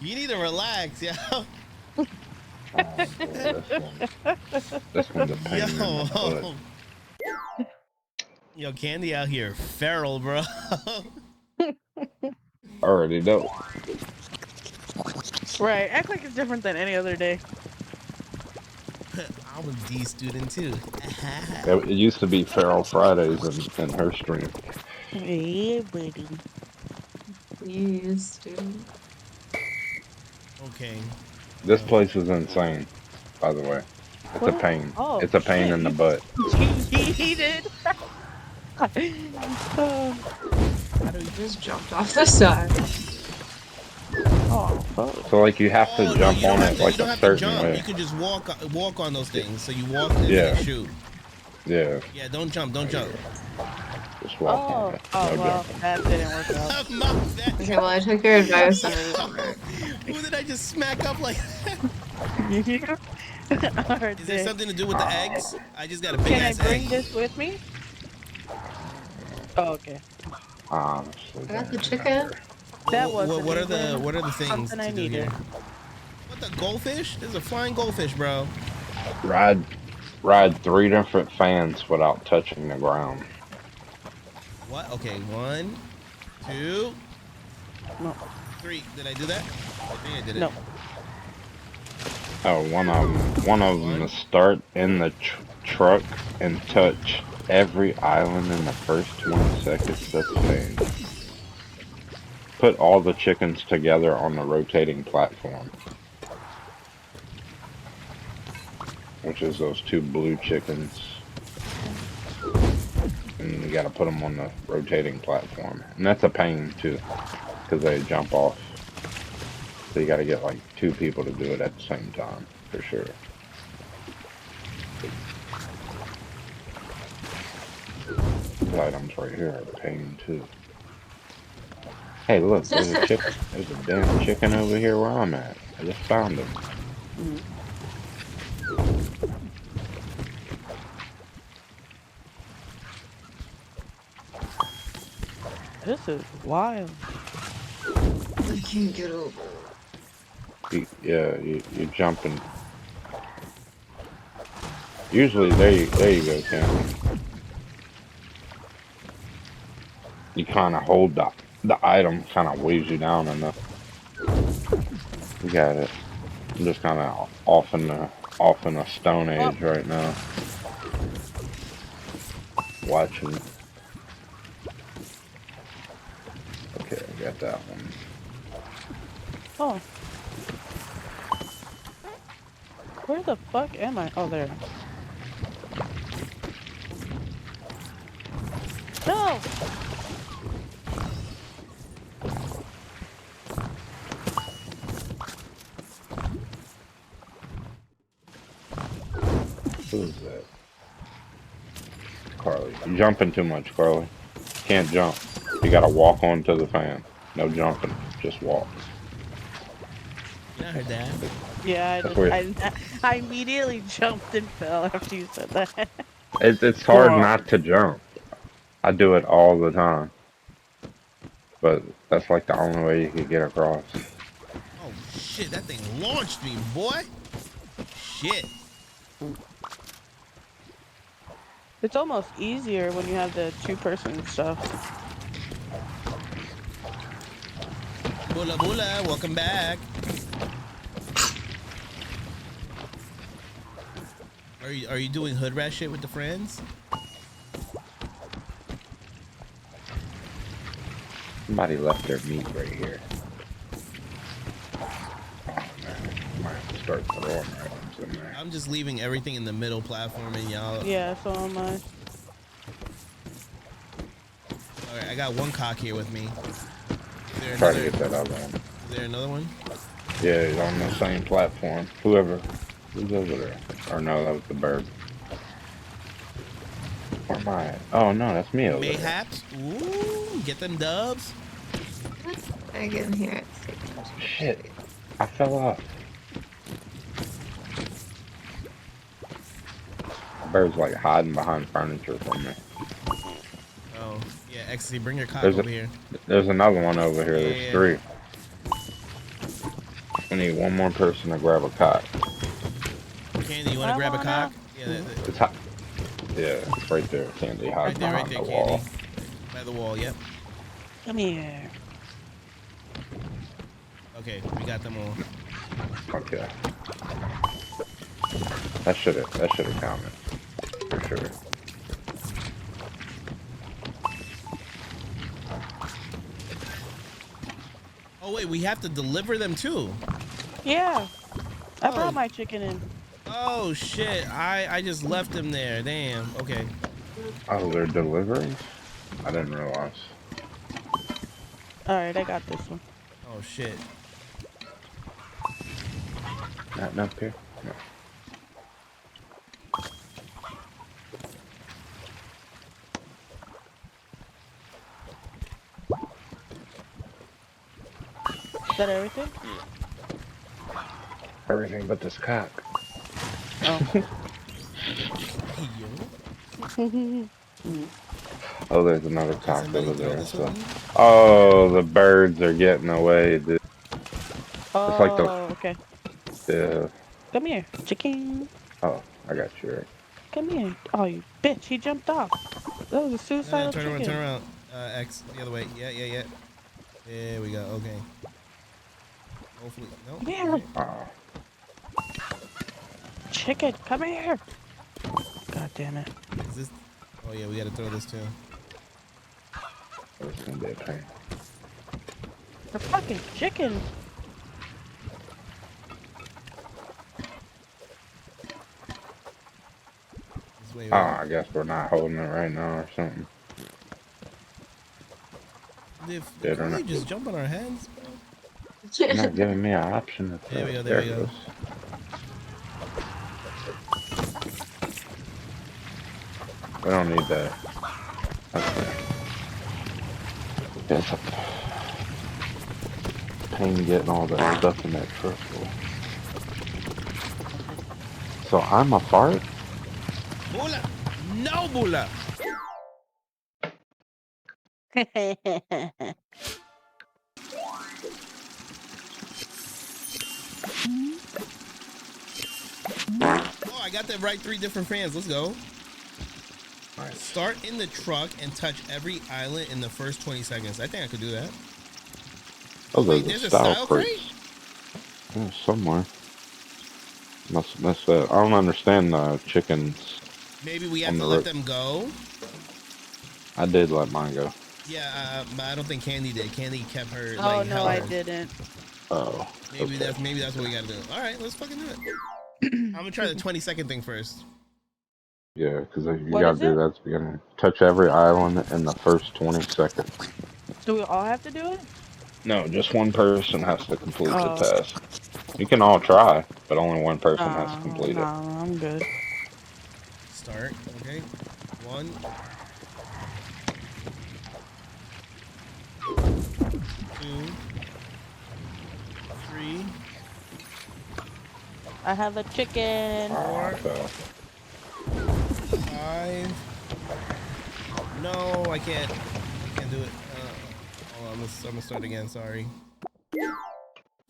You need to relax, yo. Oh boy, this one's a pain in the butt. Yo. Yo, Candy out here feral, bro. Already know. Right, act like it's different than any other day. I'm a D student too. It used to be Feral Fridays in her stream. Yeah, buddy. Used to. Okay. This place is insane, by the way. It's a What? pain. Oh, It's a pain shit, in the you butt. cheated. I just jumped off the side. Oh, fuck. So like you have to Oh, no, jump you don't on have it to. like You don't a have to certain jump. way. You can just walk on those things. So you walk and Yeah. then shoot. Yeah, Yeah, don't jump. Don't jump. just walk on Oh, it. oh No well, jumping. that didn't work out. My bad. Okay, well, I took your advice and it didn't work. Who did I just smack up like that? Alright, Is there then. something to do with the eggs? I just got a big Can I ass bring egg. this with me? Oh, okay. Honestly, I got the don't chicken. remember. That What wasn't are the even what are the things something I to do needed. here? What, the goldfish? There's a flying goldfish, bro. Ride 3 different fans without touching the ground. What? Okay, 1, 2, No, 3. Did I do that? I think I did it. no. Oh, one of them is start in the truck and touch every island in the first 20 seconds. That's pain. Put all the chickens together on the rotating platform, which is those 2 blue chickens, and you gotta put them on the rotating platform, and that's a pain too, because they jump off. So you gotta get like 2 people to do it at the same time, for sure. These items right here are a pain too. Hey, look, there's a chicken. There's a damn chicken over here where I'm at. I just found him. Mm. This is wild. I can't get over. You jumping. Usually, there you go, Cam. You kind of hold the item, kind of weighs you down enough. You got it. I'm just kind of off in a stone age right now. Watching. Okay, I got that one. Oh. Where the fuck am I? Oh, there. No! Who is that? Carly. You're jumping too much, Carly. Can't jump. You gotta walk onto the fan. No jumping. Just walk. I heard that. Yeah, That's weird. I immediately jumped and fell after you said that. It's hard not to jump. I do it all the time. But that's like the only way you could get across. Oh shit, that thing launched me, boy. Shit. It's almost easier when you have the 2-person stuff. Bula bula, welcome back. Are you doing hood rat shit with the friends? Somebody left their meat right here. Oh man, I might have to start throwing items in there. I'm just leaving everything in the middle platform and y'all. Yeah, so am I. Alright, I got 1 cock here with me. Is there Try another, to get that other one. is there another one? Yeah, he's on the same platform. Who's over there? Or no, that was the bird. Where am I at? Oh no, that's me over there. Mayhaps? Ooh, get them dubs. What? I get in here at the same time. Shit, I fell off. Bird's like hiding behind furniture from me. Oh, yeah, Ecstasy, bring your cock There's over here. There's another one over here. Yeah. There's 3. I need one more person to grab a cock. Candy, you want to I grab a wanna. cock? Yeah, It's hot. Yeah, it's right there, Candy. Hide right behind there, the wall. Candy. By the wall, yep. Come here. Okay, we got them all. Okay. That should have counted. For sure. Oh wait, we have to deliver them too. Yeah. I Oh. brought my chicken in. Oh shit, I just left them there. Damn. Okay. Oh, they're delivering? I didn't realize. Alright, I got this one. Oh shit. Not up here. No. Is that everything? Everything but this cock. Oh. Yo. Oh, there's another Did cock somebody over throw there. this So. one? Oh, the birds are getting away, dude. Oh, like the- okay. Yeah. Come here, chicken. Oh, I got you right. Come here. Oh, you bitch. He jumped off. That was a No, suicidal turn around, chicken. turn around. X, the other way. Yeah. There we go. Okay. Hopefully, no. Yeah. Right. Oh, Chicken, come here. God damn it. Is this? Oh yeah, we gotta throw this too. it's gonna be a pain. The fucking chicken. This way, Oh, I guess we're not holding it right now or something. If Yeah, the they're girlie not- just jump on our heads, bro. You're not giving me an option to throw. There we go, There there we it go. goes. We don't need that. Okay. Yeah, it's a pain getting all that stuff in that truck. So I'm a fart? Bula! No, Bula! Oh, I got the right 3 different fans. Let's go. Nice. Start in the truck and touch every island in the first 20 seconds. I think I could do that. Oh, Wait, there's there's a a style style crate. Yeah, somewhere. Must have missed that. I don't understand the chickens. Maybe we have On to the let road. them go. I did let mine go. Yeah, but I don't think Candy did. Candy kept her. Oh like, no, I held. didn't. Oh. Maybe okay. that's what we gotta do. All right, let's fucking do it. I'm gonna try the 20-second thing first. Yeah, because you What gotta is do it? that at the beginning. Touch every island in the first 20 seconds. Do we all have to do it? No, just one person has to complete the Oh. task. You can all try, but only one person has to complete No, it. I'm good. Start. Okay. 1, 2, 3. I have a chicken. Oh, I fell. 5. No, I can't do it. Hold on, I'm gonna start again. Sorry.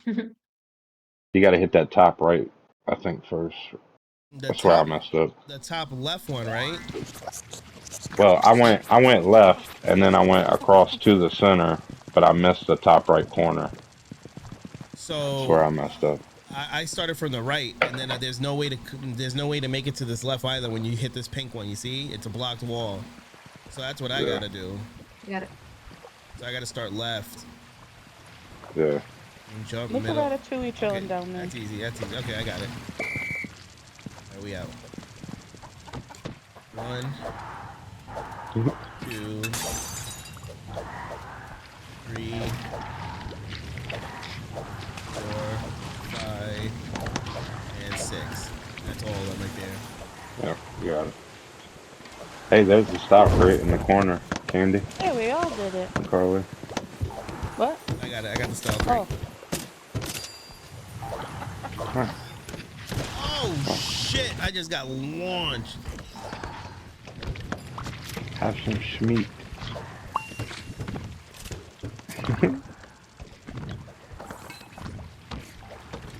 You gotta hit that top right, I think, first. The That's where I top, messed up. the top left one, right? Well, I went left, and then I went across to the center, but I missed the top right corner. That's where So I messed up. I started from the right, and then there's no way to make it to this left either. When you hit this pink one, you see, it's a blocked wall. So that's what I Yeah. gotta do. Got it. So I gotta start left Yeah. and jump Look middle. at Ratatouille chilling Okay, down there. that's easy. That's easy. Okay, I got it. Alright, we out. 1, 2, 3, 4, 5, and 6. That's all of them right there. Yeah, you got it. Hey, there's the stop crate in the corner, Candy, Hey, we all did it. Carly. What? I got it. I got the style Oh, crate. Oh shit! I just got launched. Have some schmeat.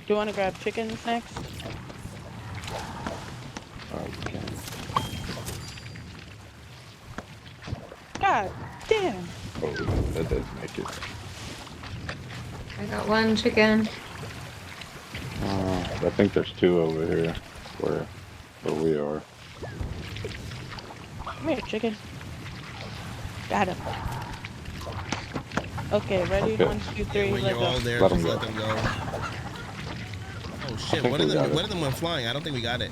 Do you want to grab chickens next? Okay. God damn. Oh, that does make it. I got one chicken. I think there's two over here where we are. Come here, chicken. Got him. Okay, ready? Okay. 1, 2, 3, When let you're go. all there, Let just 'em let go. them go. Oh shit! think One of we got them, it. one of them went flying. I don't think we got it.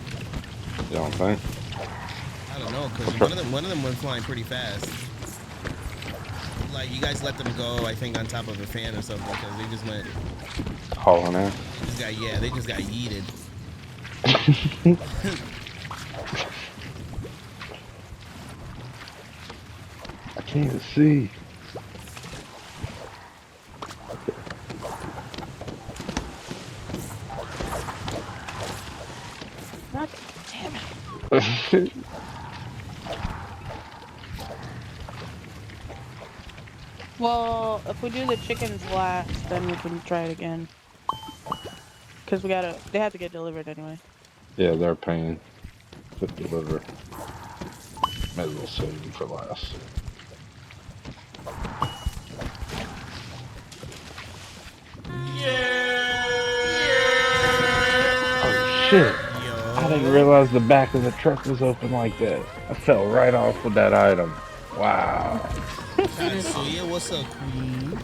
You don't think? I don't know, because Okay. one of them went flying pretty fast. Like you guys let them go, I think on top of a fan or something, because they just went. Hauling ass. They just got yeeted. I can't see. God damn it. Well, if we do the chickens last, then we can try it again. Because they have to get delivered anyway. Yeah, they're paying to deliver. Might as well save them for last. Oh shit! I didn't Yo, realize the back of the truck was open like that. I fell right off with that item. Wow. Tatsuya, what's up, queen?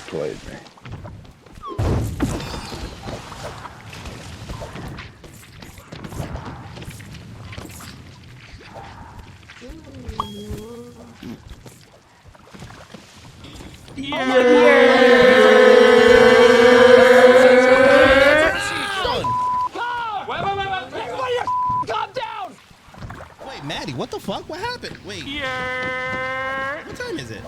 Played me. Wait, Maddie, what the fuck? What happened? Wait. What time is it?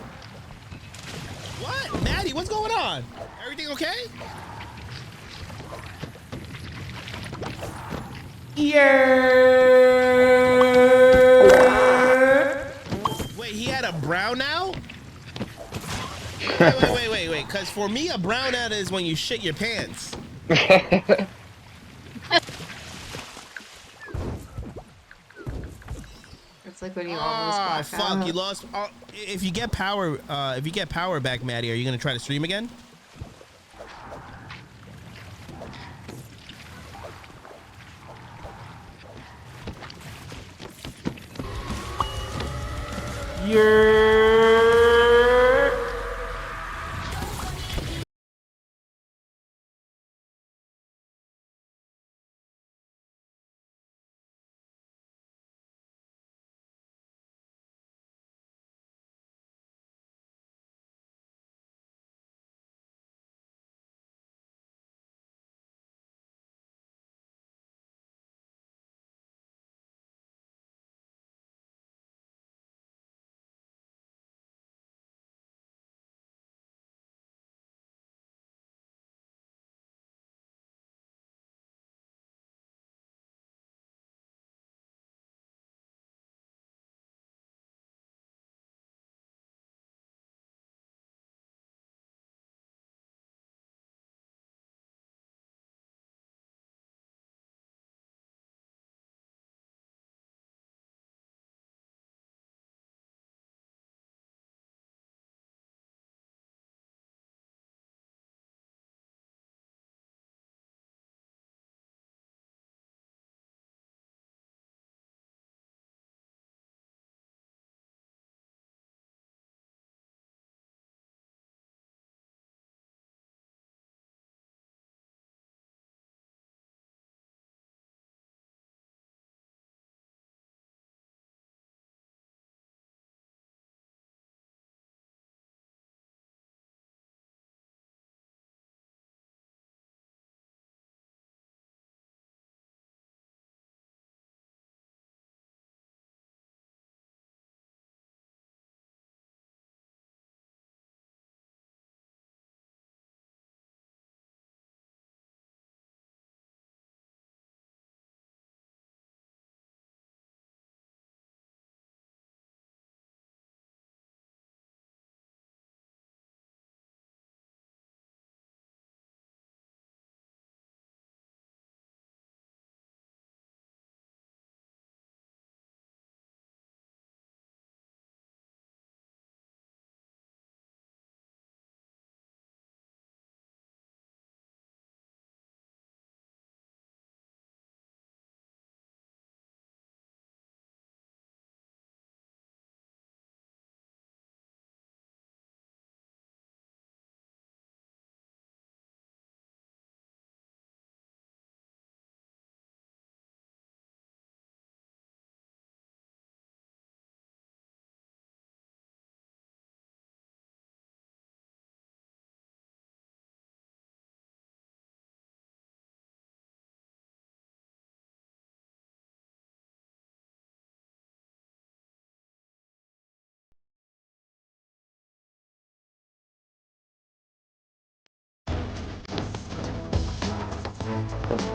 What? Maddie, what's going on? Everything okay? Wait, he had a brownout? Wait. Because for me, a brownout is when you shit your pants. It's like when you almost black Fuck, out. you lost. If you get power back, Maddie, are you gonna try to stream again?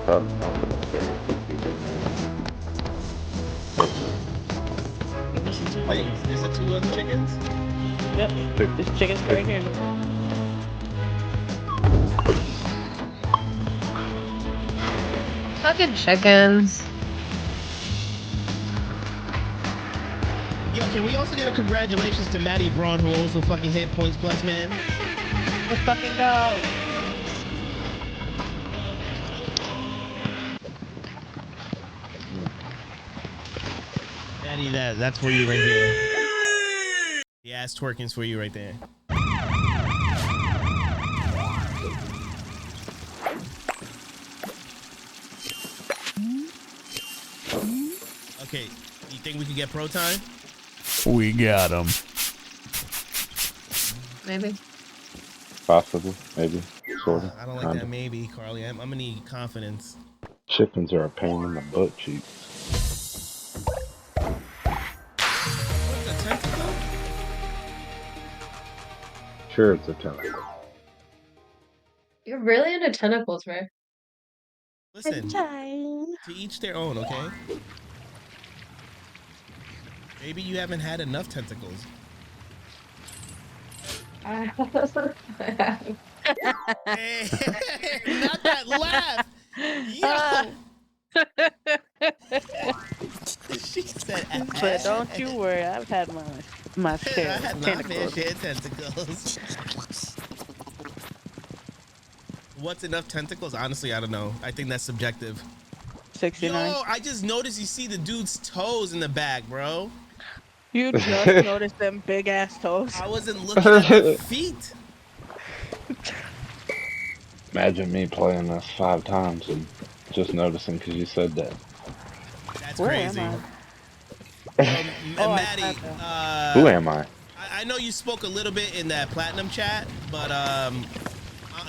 Cut. Wait, is it 2 other chickens? Yep. This chicken's right here. Fucking chickens. Yo, can we also get a congratulations to Maddie Braun, who also fucking hit points plus, man? Let's fucking go. Maddie, that's for you right there. The ass twerking's for you right there. Okay, you think we could get pro time? We got him. Maybe. Possibly, maybe, sort of. I don't like that maybe, Carly. I'm gonna need confidence. Chickens are a pain in the butt cheeks. What's a tentacle? Sure, it's a tentacle. You're really into tentacles, Rick. Listen, to each their own, okay? Maybe you haven't had enough tentacles. I Hey, not that laugh. Yeah. She said, But don't you worry, I've had my I share had of my fair tentacles. share of tentacles. What's enough tentacles? Honestly, I don't know. I think that's subjective. 69. Yo, I just noticed you see the dude's toes in the back, bro. You just noticed them big ass toes. I wasn't looking at the feet. Imagine me playing this 5 times and just noticing because you said that. That's Where crazy. am I? Oh, Maddie, Who am I? I know you spoke a little bit in that platinum chat, but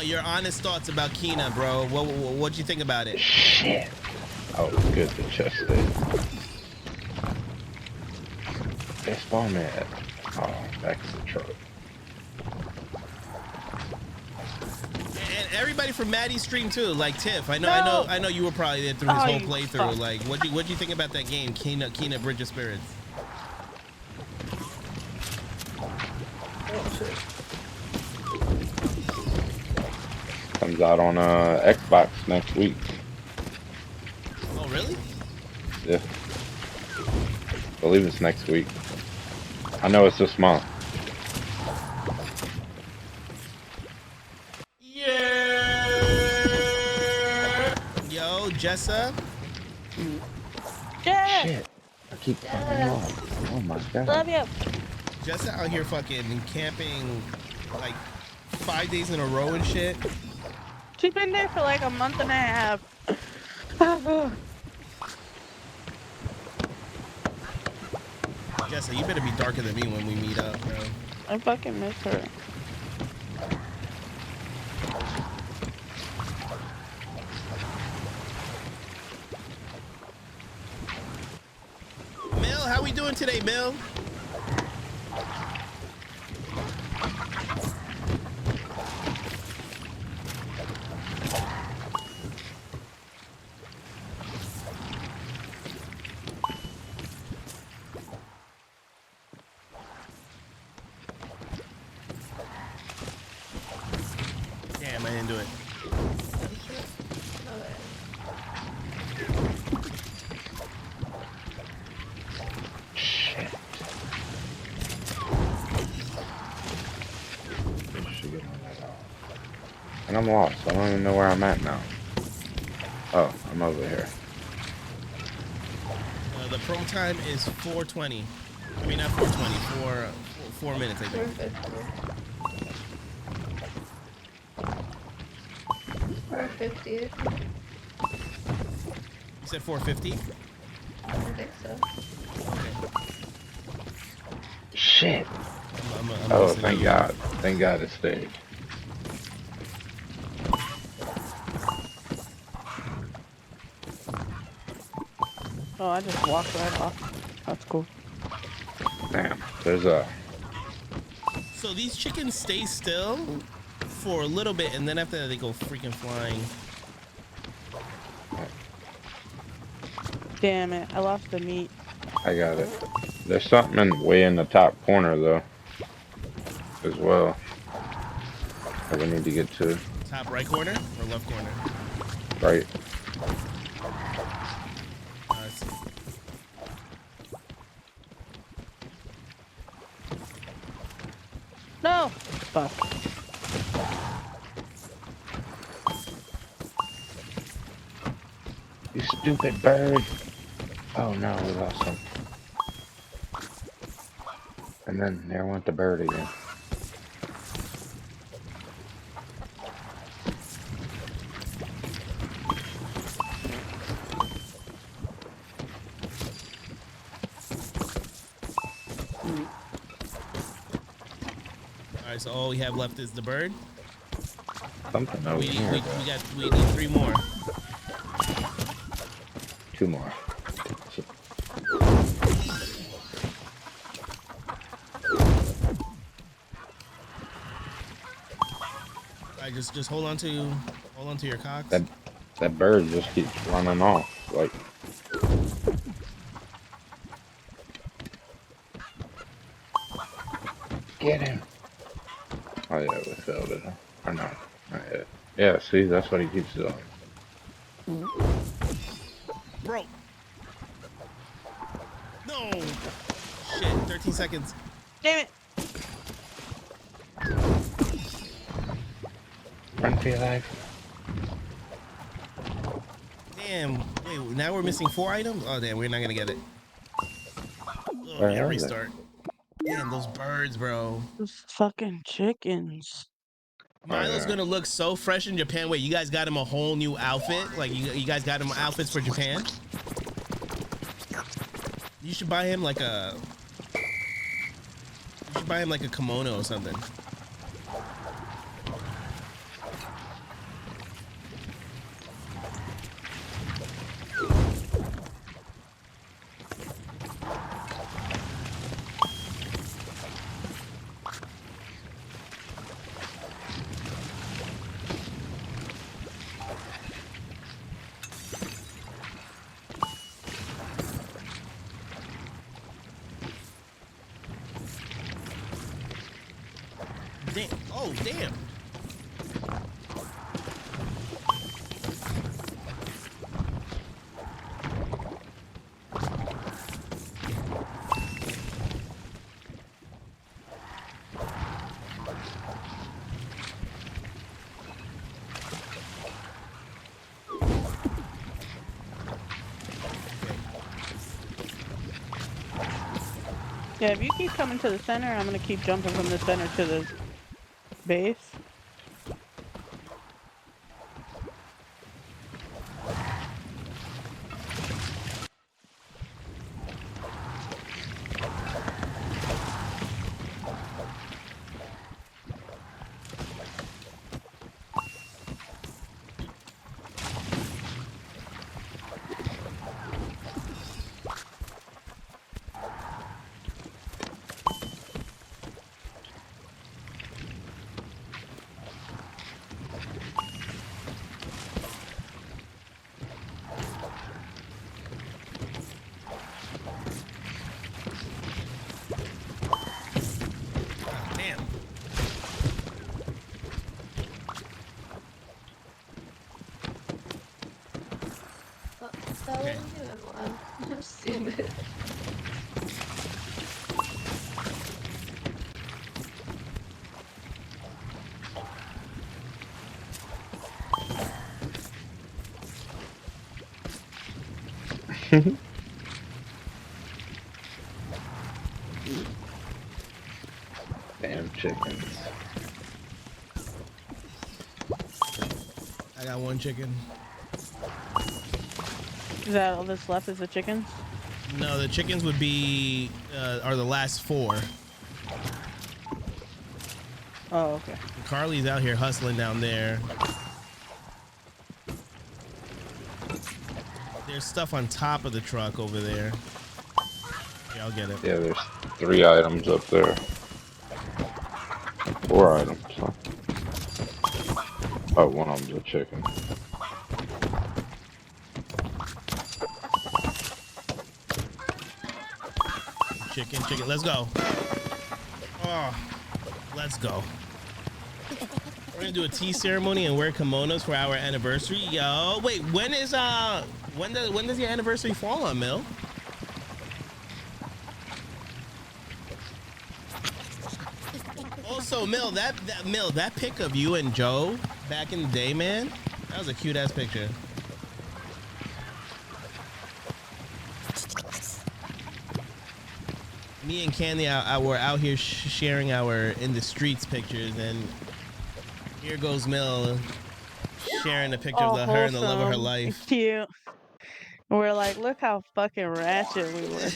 your honest thoughts about Kina, bro. What'd you think about it? Shit. Oh, good, the chest day. They spawned me at. Oh, back to the truck. And everybody from Maddie's stream too, like Tiff. I know you were probably there through his whole playthrough. Fuck. Like, what'd you think about that game, Kina Bridge of Spirits? Comes out on Xbox next week. Oh, really? Yeah. I believe it's next week. I know it's this month. Yo, Jessa. Yeah. Shit. I keep falling off. Oh my god. Love you. Jessa out here fucking camping like 5 days in a row and shit. She's been there for like a month and a half. Jessa, you better be darker than me when we meet up, bro. I fucking miss her. Mel, how we doing today, Mel? Damn, I didn't do it. Shit. And I'm lost. I don't even know where I'm at now. Oh, I'm over here. The pro time is 4:20. I mean, not 4:20. 4 minutes, I think. 450. You said 4:50? I think so. Shit. I'm Oh, listening to thank you. God. Thank God it stayed. Oh, I just walked right off. That's cool. Damn. There's a. So these chickens stay still for a little bit, and then after that they go freaking flying. Damn it, I lost the meat. I got it. There's something way in the top corner though, as well, that we need to get to. Top right corner or left corner? Right. I see. No! Fuck. You stupid bird. Oh no, we lost him. And then there went the bird again. Alright, so all we have left is the bird. Something over We here. we need 3 more. 2 more. Alright, just hold on to your cocks. That bird just keeps running off. Like, get him. Oh yeah, we failed it. Or no, not yet. Yeah, see, that's what he keeps doing. Bro. No. Shit, 13 seconds. Damn it! Run for your life. Damn. Wait, now we're missing 4 items? Oh, damn, we're not gonna get it. Oh, Where yeah, are they? restart. Damn, those birds, bro. Those fucking chickens. Milo's yeah. gonna look so fresh in Japan. Wait, you guys got him a whole new outfit? Like, you guys got him outfits for Japan? You should buy him like a... You should buy him like a kimono or something. Damn. Oh, damn. Yeah, if you keep coming to the center, I'm gonna keep jumping from the center to the base. Damn. That Okay. wasn't even one. I'm stupid. Damn chickens. I got 1 chicken. Is that all that's left is the chickens? No, the chickens would be, are the last 4. Oh, okay. Carly's out here hustling down there. There's stuff on top of the truck over there. Yeah, I'll get it. Yeah, there's 3 items up there. 4 items, huh? Oh, one of them's a chicken. Chicken. Let's go. Oh, let's go. We're gonna do a tea ceremony and wear kimonos for our anniversary. Yo, wait, when does your anniversary fall on, Mill? Also, Mill, that pic of you and Joe back in the day, man, that was a cute ass picture. Me and Candy were out here sharing our in the streets pictures, and here goes Mill sharing the pictures of her and the love of her life. Cute. We're like, look how fucking ratchet we were.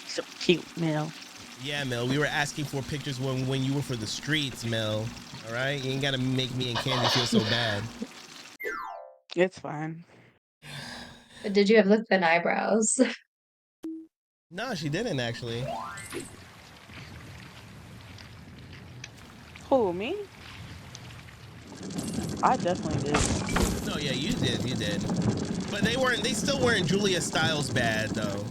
So cute, Mel. Yeah, Mel. We were asking for pictures when you were for the streets, Mel. All right, you ain't gotta make me and Candy feel so bad. It's fine. But did you have the thin eyebrows? No, she didn't actually. Who, me? I definitely did. No, yeah, you did. But they still weren't Julia Stiles bad though.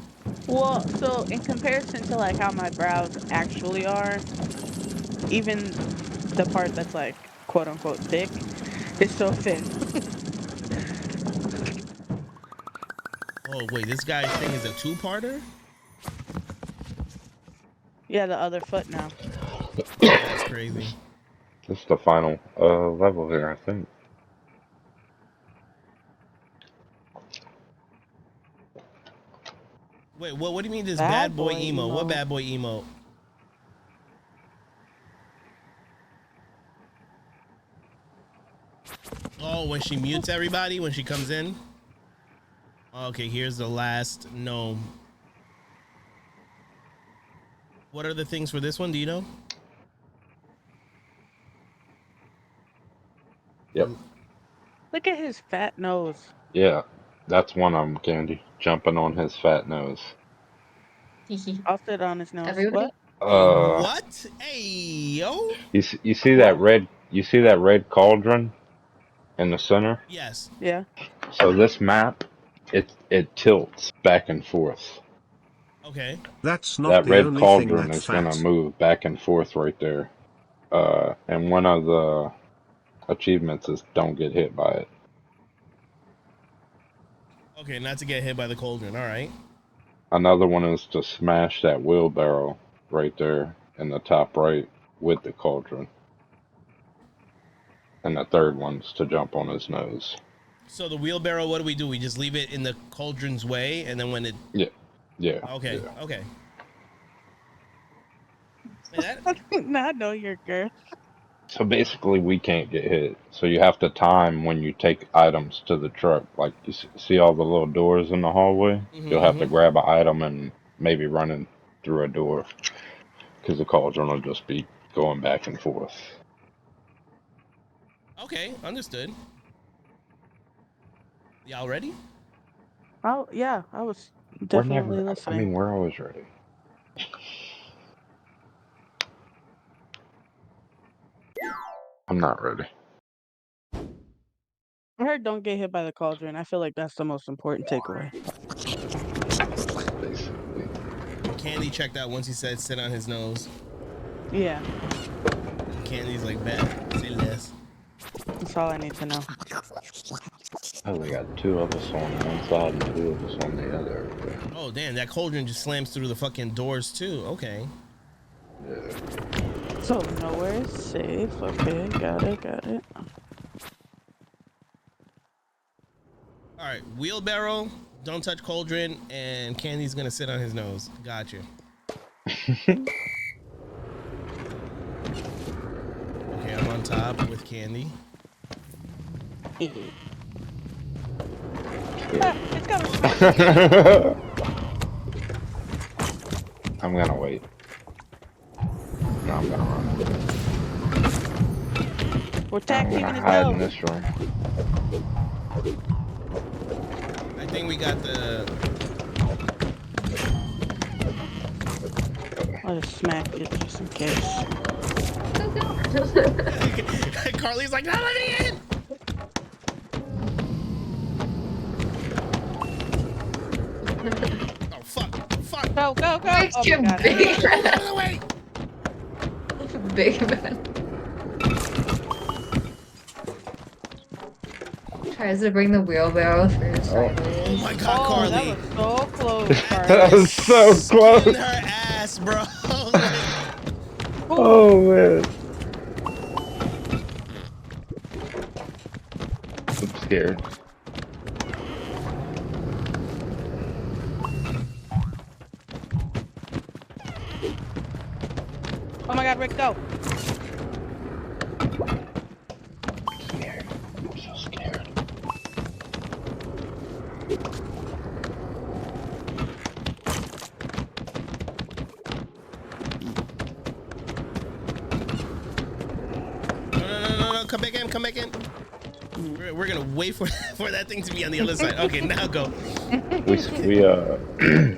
Well, so in comparison to like how my brows actually are, even the part that's like quote unquote thick is so thin. Oh wait, this guy's thing is a two-parter? Yeah, the other foot now. That's crazy. This is the final level here, I think. Wait, what do you mean this bad boy emo? What bad boy emo? Oh, when she mutes everybody when she comes in? Okay, here's the last gnome. What are the things for this one? Do you know? Yep. Look at his fat nose. Yeah, that's one of them, Candy. Jumping on his fat nose. I'll sit on his nose. Everybody? What? What? Hey, yo. You see that red? You see that red cauldron in the center? Yes. Yeah. So this map, it tilts back and forth. Okay. That's not That the red only cauldron thing that's is gonna fat. move back and forth right there. And one of the achievements is don't get hit by it. Okay, not to get hit by the cauldron. All right. Another one is to smash that wheelbarrow right there in the top right with the cauldron. And the third one's to jump on his nose. So the wheelbarrow, what do? We just leave it in the cauldron's way, and then when it... Yeah. Okay, yeah. okay. Man, I know your girl. So basically we can't get hit. So you have to time when you take items to the truck. Like you see all the little doors in the hallway? You'll have to grab an item and maybe run in through a door. Because the cauldron will just be going back and forth. Okay, understood. Y'all ready? Oh, yeah, I was definitely listening. We're always ready. I'm not ready. I heard don't get hit by the cauldron. I feel like that's the most important takeaway. Basically. Candy checked out once he said sit on his nose. Yeah. Candy's like, bet, say less. That's all I need to know. Oh, we got two of us on one side and two of us on the other. Oh, damn, that cauldron just slams through the fucking doors, too. Okay. Yeah. So, nowhere is safe. Okay, got it. All right, wheelbarrow, don't touch cauldron, and Candy's gonna sit on his nose. Gotcha. Okay, I'm on top with Candy. It's coming. I'm gonna wait. No, I'm gonna run. We're tag I'm teaming gonna his hide in nose. this room. I think we got the... I'll just smack it just in case. Carly's like, not let me in. Oh fuck! Fuck! Go, go, go! Makes Oh you my god. big. Out of the way! Big man. Tries to bring the wheelbarrow through Oh. sideways. Oh my god, Oh, Carly! that was so close, That Carly. was so Skin close. her ass, bro. Like, Oh man. I'm scared. Oh my god, Rick, go. Scared. I'm so scared. no, come back in, come back in. We're gonna wait for for that thing to be on the other side. Okay, now go.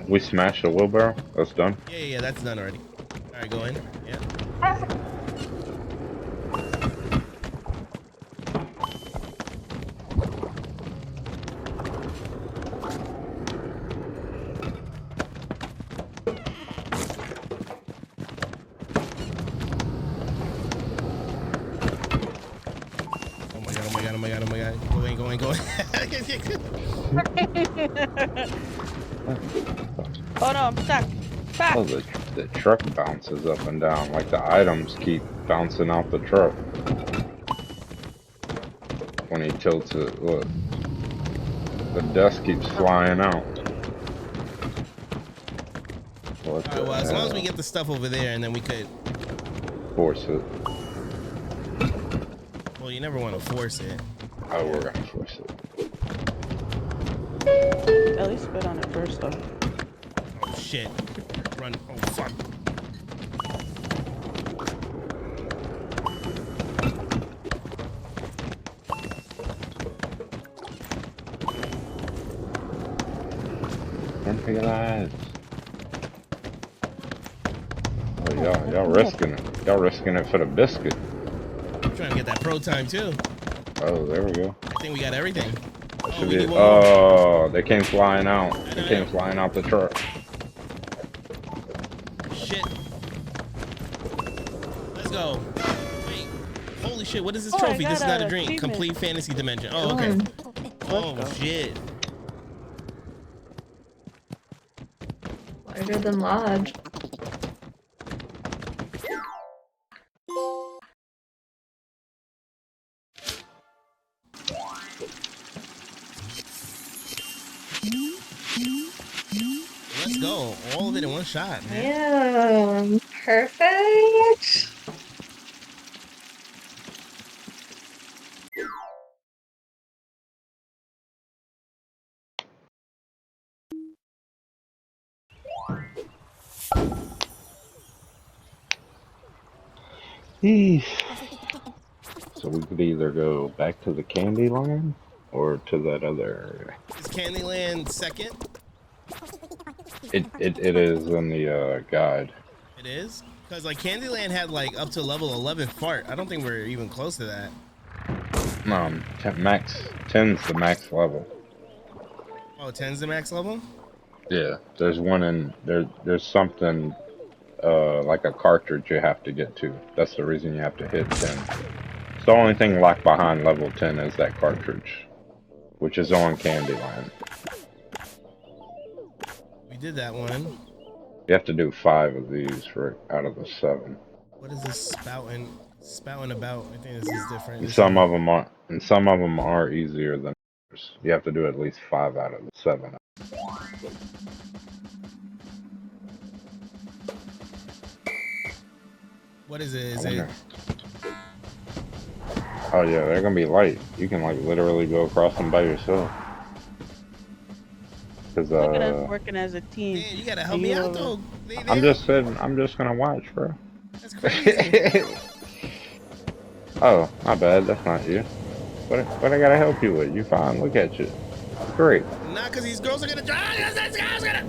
We smashed the wheelbarrow. That's done. Yeah, that's done already. All right, go in. Yeah. Oh my god. Go in. Oh no, I'm stuck. Stuck. Oh, the truck bounces up and down. Like the items keep bouncing out the truck. When he tilts it, look. The dust keeps flying out. What All right, well, the as long as hell? we get the stuff over there, and then we could. Force it. Well, you never want to force it. Oh, we're gonna force it. At least spit on it first, though. Oh shit! Run! Oh fuck! Run for your lives. Oh, y'all risking it. Y'all risking it for the biscuit. I'm trying to get that pro time too. Oh, there we go. I think we got everything. Oh, Should we be. need one more. Oh, they came flying out. They came flying out the truck. Shit. Let's go. Wait. Holy shit, what is this Oh, I trophy? This is got not a a drink. achievement. Complete fantasy dimension. Oh, okay. Oh, go. shit. Larger than Lodge. Let's go. All of it in one shot, man. Yeah, perfect. Eesh. So we could either go back to the candy line or to that other area. Is Candyland second? It is in the guide. It is? Because, like, Candyland had, like, up to level 11 fart. I don't think we're even close to that. Max 10's the max level. Oh, 10's the max level? Yeah, there's one in there. There's something like a cartridge you have to get to. That's the reason you have to hit 10. It's the only thing locked behind level 10 is that cartridge, which is on Candyland. We did that one. You have to do 5 of these for out of the 7. What is this spouting about? I think this is different. And some of them are easier than others. You have to do at least 5 out of the 7. What is it? Is I it? wonder- Oh yeah, they're gonna be light. You can like literally go across them by yourself. Cause Look at us working as a team. Man, you gotta help me out though. I'm just gonna watch, bro. That's crazy. Oh, my bad. That's not you. What I gotta help you with? You fine? Look at you. Great. Not because these girls are gonna drive. This guy's gonna.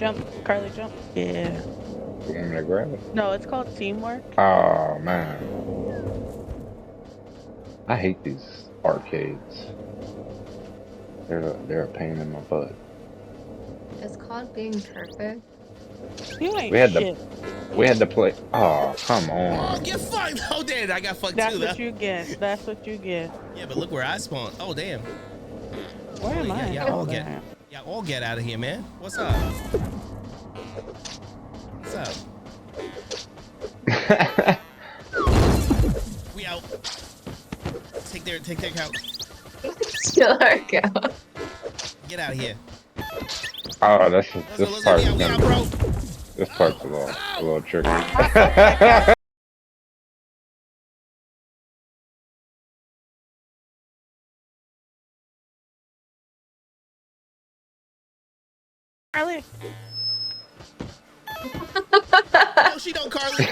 Jump, Carly, jump. Yeah. You want me to grab it? No, it's called teamwork. Oh man, I hate these arcades. They're a pain in my butt. It's called being perfect. You ain't We had to shit. we had to play. Oh come Oh, on. get fucked! Oh damn, I got fucked That's too. what Though. you get. That's what you get. Yeah, but look where I spawned. Oh damn. Where am I? Yeah, Oh, all get. damn. Yeah, all get out of here, man. What's up? What's up? We out. Take their couch. Still our go. Get out of here. Oh, Let's go. this Let's go. part's We out, gonna bro. this part's a little tricky. Carly. No, she don't, Carly.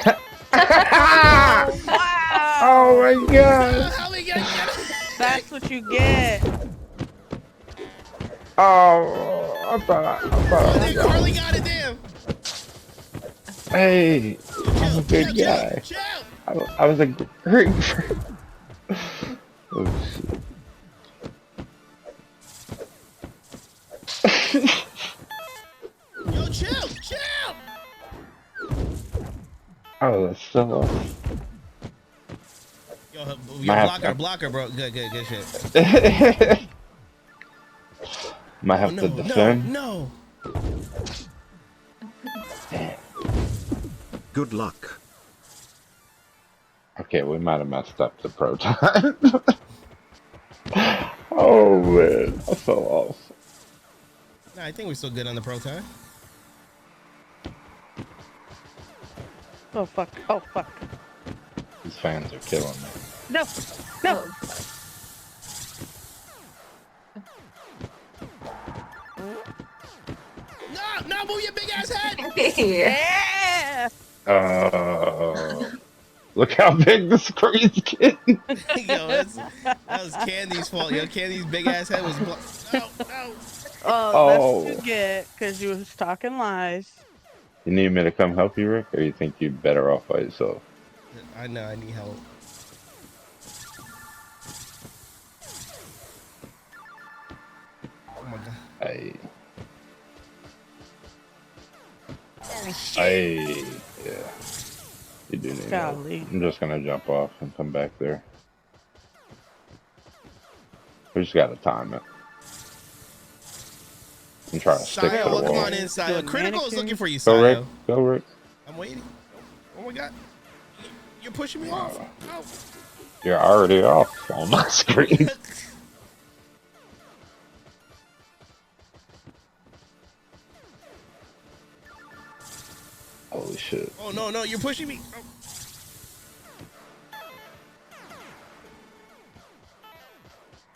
Wow. Oh my god. How we gonna get it? That's what you get. Oh, I thought Oh, I then got Carly got it, damn. Hey, I'm a good Chill, guy. chill. I was a great friend. Oh shit. Yo, chill, chill. Oh, that's so low. Yo, My block her, bro. Good shit. Might have to defend. No. Good luck. Okay, we might have messed up the pro time. Oh man, I fell off. Nah, I think we're still good on the pro time. Oh fuck. Oh fuck. These fans are killing me. No. No. No, move your big ass head. Yeah. Look how big the screen's getting. Yo, that was Candy's fault. Yo, Candy's big ass head was no. Oh, that's what you get because you was talking lies. You need me to come help you, Rick, or you think you're better off by yourself? I know, I need help. Oh my god. Hey, Oh shit. hey, yeah. You do need help. Golly. I'm just gonna jump off and come back there. We just gotta time it. And try to stick to Sayo, the welcome wall. on in, Sayo. Doing Critical is manicure. looking for you, Go, Rick. Sayo. Go, Rick. I'm waiting. Oh my god. You're pushing me off. Oh. You're already off on my screen. Holy shit. Oh no, you're pushing me. Oh.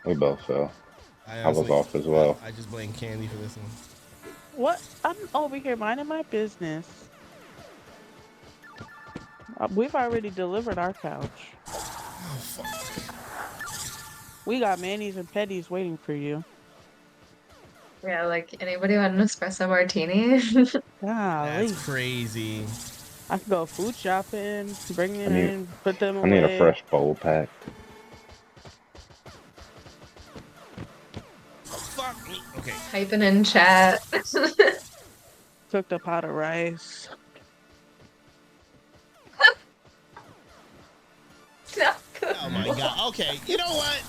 We both fell. I was honestly- off as well. I just blame Candy for this one. What? I'm over here minding my business. We've already delivered our couch. Oh fuck. We got manis and petties waiting for you. Yeah, like anybody want an espresso martini? Golly. That's crazy. I could go food shopping, bring it I need- in, put them I away. need a fresh bowl pack. Fuck me. Okay. Typing in chat. Cooked a pot of rice. No. Oh my god. Okay. You know what?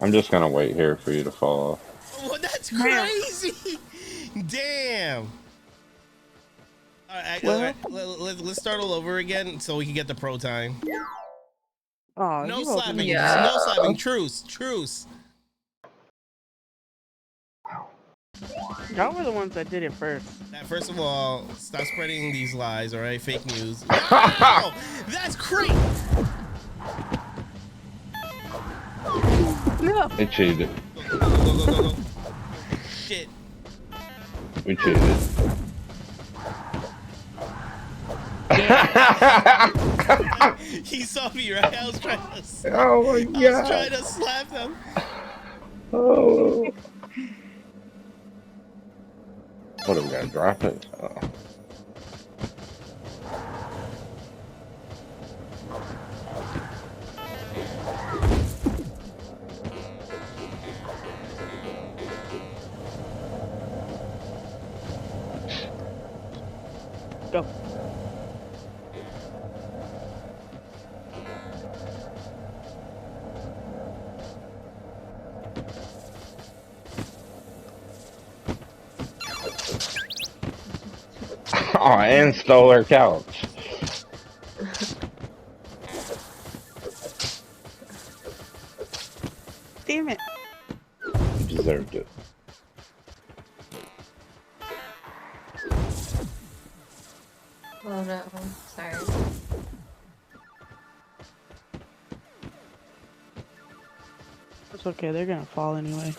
I'm just gonna wait here for you to fall off. Well, that's Damn. crazy. Damn. All right, Well- let's start all over again so we can get the pro time. Oh, No you slapping. opened Yeah. No slapping. Truce. Y'all were the ones that did it first. Now, first of all, stop spreading these lies, all right? Fake news. Wow! That's crazy. No. They cheated. Go. Shit. We cheated. He saw me, right? I was trying to. Oh my I was trying god. to slap him. Oh. What are we gonna drop it? Oh. Go. Oh, and stole her couch. Damn it. You deserved it. Oh no, sorry. It's okay, they're gonna fall anyway.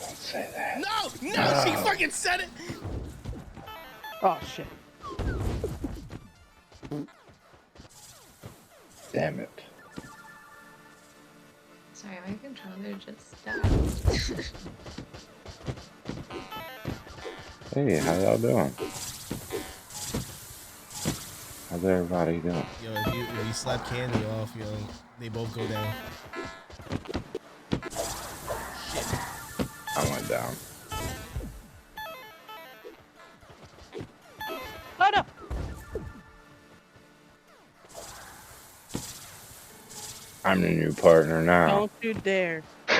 Don't say that. No, no, she fucking said it. Oh shit. Damn it. Sorry, my controller just died. Hey, how y'all doing? How's everybody doing? Yo, if you slap Candy off, yo, they both go down. Shit. I went down. Oh no! I'm the new partner now. Don't you dare. You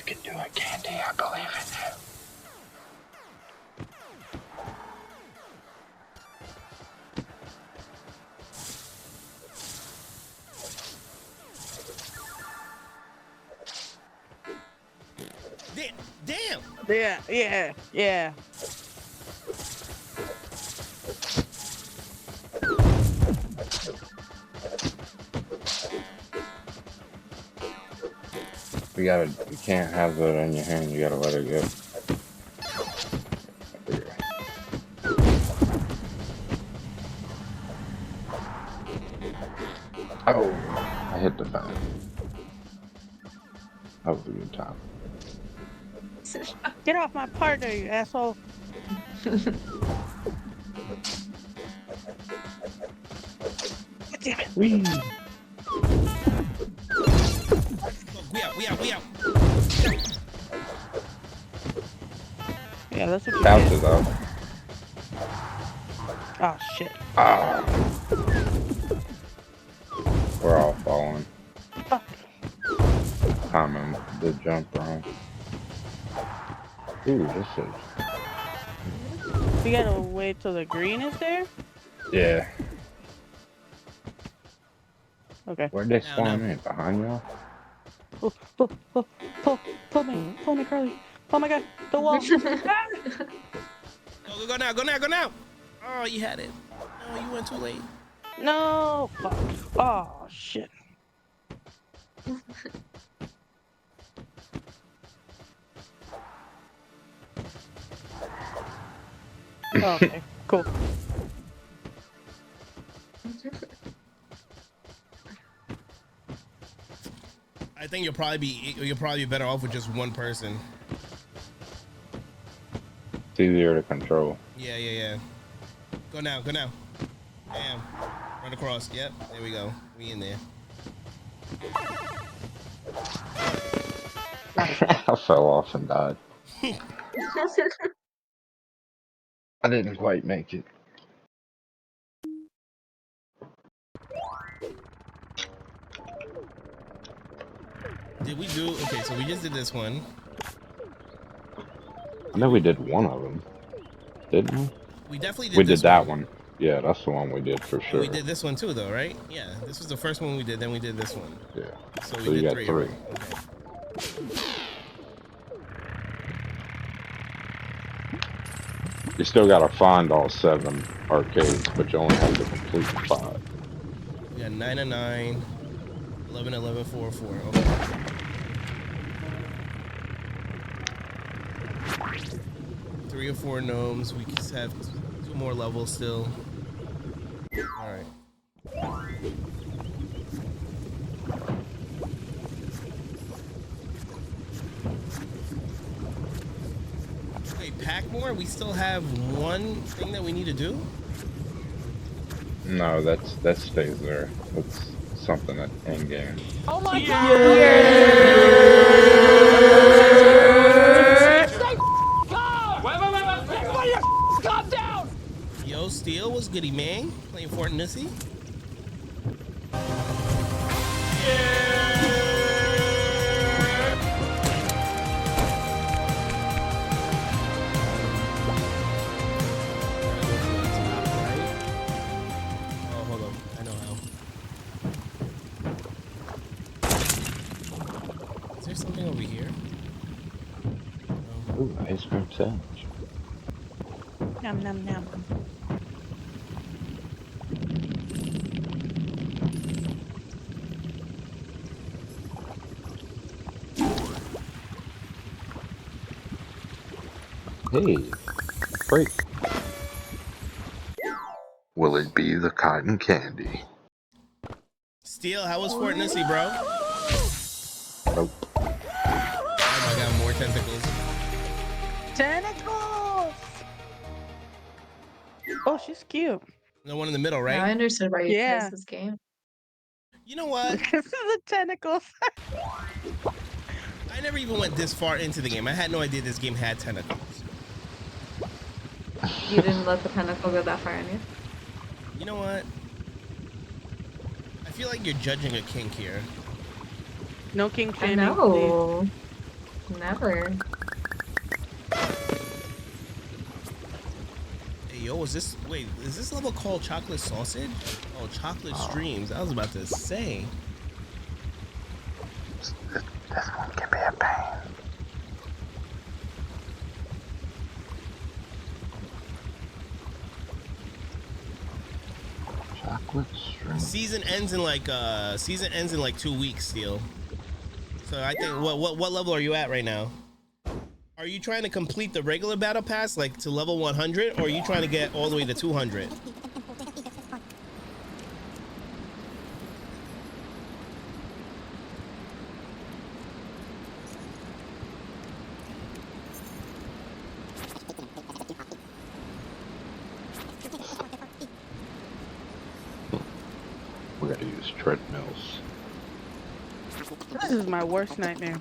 can do it, Candy. I believe in you. Damn. Yeah. You can't have that in your hand. You gotta let it go. There you go. Oh, I hit the fan. That was a good time. Get off my partner, you asshole. Damn it. Whee! We out. Yeah, that's what you Couch get. is up. Oh shit. Ah. We're all falling. Fuck. Timing the jump wrong. Ooh, this is. We gotta wait till the green is there? Yeah. Okay. Where'd they No, spawn no. in? Behind y'all? Pull me, Carly. Oh my god, the wall. Ah! Go now. Oh, you had it. Oh, you went too late. No, fuck. Oh shit. Okay, cool. I think you'll probably be better off with just one person. It's easier to control. Yeah. Go now. Damn. Run across. Yep. There we go. We in there. I fell off and died. I didn't quite make it. Did we do? Okay, so we just did this one. I know we did one of them, didn't we? We definitely did. We this did that one. Yeah, that's the one we did for And sure. we did this one too, though, right? Yeah. This was the first one we did. Then we did this one. Yeah. So So we you did got three. three. Okay. You still gotta find all 7 arcades, but you only have to complete 5. We got 9 and 9, 11, 11, 4, 4. Okay. 3 or 4 gnomes. We just have 2 more levels still. All right. Wait, pack more? We still have one thing that we need to do? No, that stays there. That's something at end game. Oh my god! Wait. Everybody calm down! Yo, Steel, what's goody, man? Playing Fort Nissy? Oh, hold on. I know how. Is there something over here? No. Ooh, ice cream sandwich. Nom nom nom. Hey, break. Will it be the cotton candy? Steel, how was Fort Nissy, bro? Nope. Oh my god, more tentacles. Tentacles! Oh, she's cute. The one in the middle, Now I right? understood why you Yeah. chose this game. You know what? Because of the tentacles. I never even went this far into the game. I had no idea this game had tentacles. You didn't let the tentacle go that far in you. You know what? I feel like you're judging a kink here. No king I shaming. know. Never. Hey, yo, is this level called Chocolate Sausage? Oh, Chocolate Streams. I was about to say. This one can be a pain. Chocolate string. Season ends in like 2 weeks, Steel. So I think what level are you at right now? Are you trying to complete the regular battle pass like to level 100, or are you trying to get all the way to 200? We gotta use treadmills. This is my worst nightmare.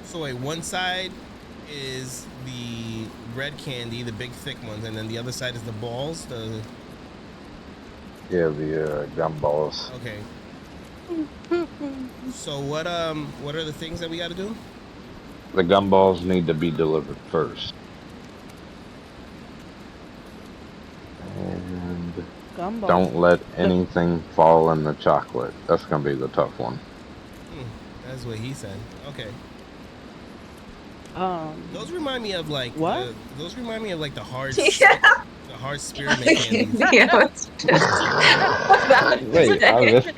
So wait, one side is the red candy, the big thick ones, and then the other side is the balls. Yeah, the gumballs. Okay. So what are the things that we got to do? The gumballs need to be delivered first. And Gumball. don't let anything fall in the chocolate. That's gonna be the tough one. That's what he said. Okay. Those remind me of like What? those remind me of like the hard Yeah. the hard spearmint candies. Yeah, it's just Wait,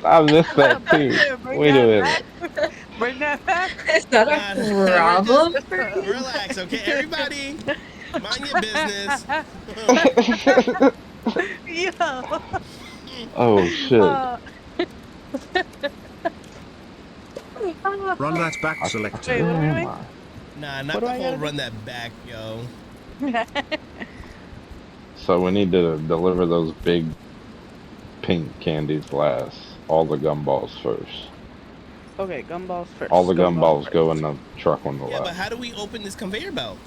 I missed that too. Wait a minute. Bring that back. Is that God, a problem? Relax, okay, everybody. Mind your business. Yo. Oh shit. Run that back selector. Wait, what are we doing? Nah, not What do the I whole gotta run that back, yo. So we need to deliver those big pink candies last. All the gumballs first. Okay, gumballs first. All the gumballs go in the truck on the Yeah, but left. how do we open this conveyor belt?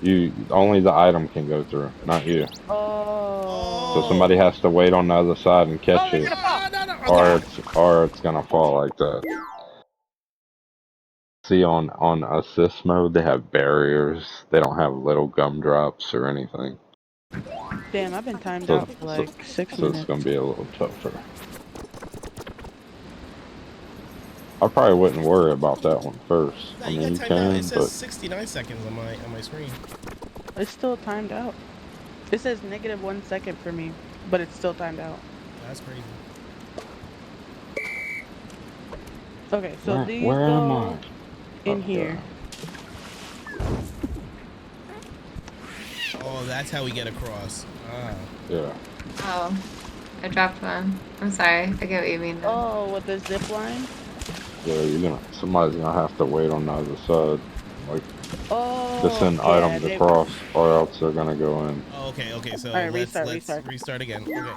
You only the item can go through, not you. Oh. So somebody has to wait on the other side and catch it, No. or it's gonna fall like that. See, on assist mode, they have barriers. They don't have little gumdrops or anything. Damn, I've been timed So, out for like 6 so it's minutes. gonna be a little tougher. I probably wouldn't worry about that one first. No, I you mean, you got timed out. can, It says but 69 seconds on my screen. It's still timed out. It says -1 second for me. but it's still timed out. That's crazy. Okay, so these where am go I? in Oh, here. Oh, that's how we get across. Ah. Yeah. Oh, I dropped one. I'm sorry. I get what you mean now. Oh, with the zip line. Yeah, somebody's gonna have to wait on the other side. Like, to Oh, send yeah. items across, or else they're gonna go in. Oh, okay, okay. So All right, let's restart. restart again. Okay.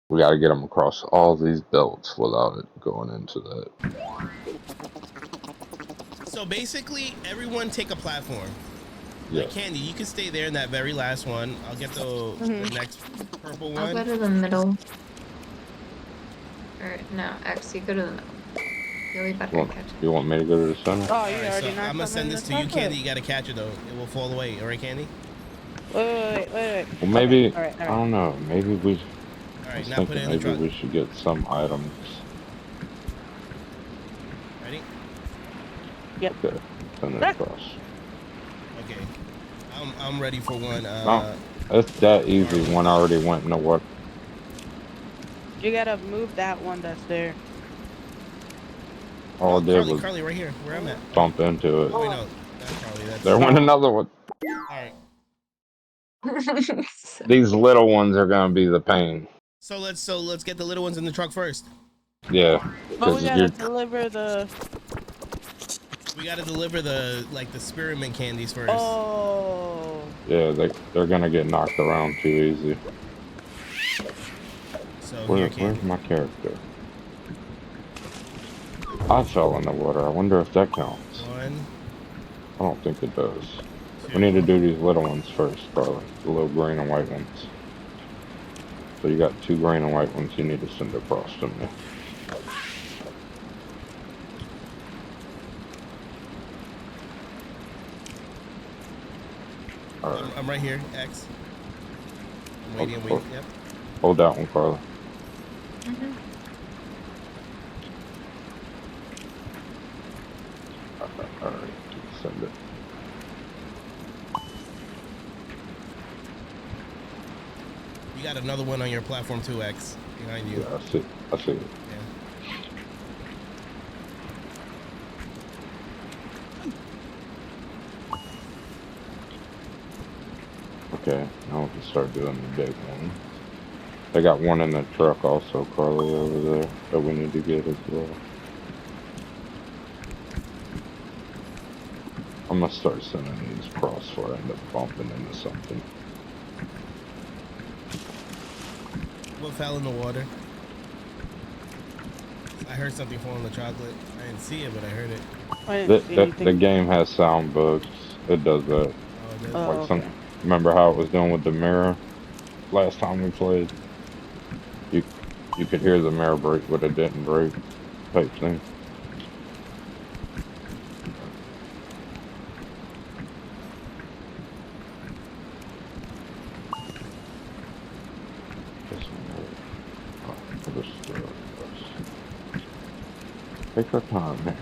We gotta get them across all these belts without it going into that. So basically, everyone take a platform. Yeah. Like Candy, you can stay there in that very last one. I'll get the next purple I'll go one. to the middle. Or no, X, you go to the middle. You'll be better at catching. You want me to go to the center? Oh, All you right, so already knocked I'm gonna something send in this the to you, chocolate? Candy. You gotta catch it though. It will fall away. All right, Candy. Wait. Well, maybe, Okay, all right. I don't know, maybe we, All I right, was now put it thinking in the maybe truck. we should get some items. Ready? Yep. Okay, send it across. Okay. I'm ready for one. No, it's that easy. One already went in the water. You gotta move that one that's there. All I did was Carly, right here, where I'm at. bump into it. Oh, wait, no, that's Carly. That's There went another one. all right. These little ones are gonna be the pain. So let's get the little ones in the truck first. Yeah, But we because gotta deliver the. We gotta deliver the spearmint candies first. Oh. yeah, they're gonna get knocked around too easy. So Where's my character? I fell in the water. I wonder if that counts. One. I don't think it does. We need to do these little ones first, probably. The little green and white ones. So you got 2 green and white ones you need to send across to me. Alright. I'm right here, X. I'm waiting. Yep. Hold that one, Carla. Alright, send it. You got another one on your platform too, X, behind you. Yeah, I see it. Yeah. Okay, now we can start doing the big one. They got one in the truck also, Carly, over there, that we need to get as well. I'm gonna start sending these across before I end up bumping into something. What fell in the water? I heard something fall in the chocolate. I didn't see it, but I heard it. I didn't see anything. The game has sound bugs. It does that. Oh, it does? Oh, okay. Remember how it was doing with the mirror last time we played? You could hear the mirror break, but it didn't break, type thing. Take our time here.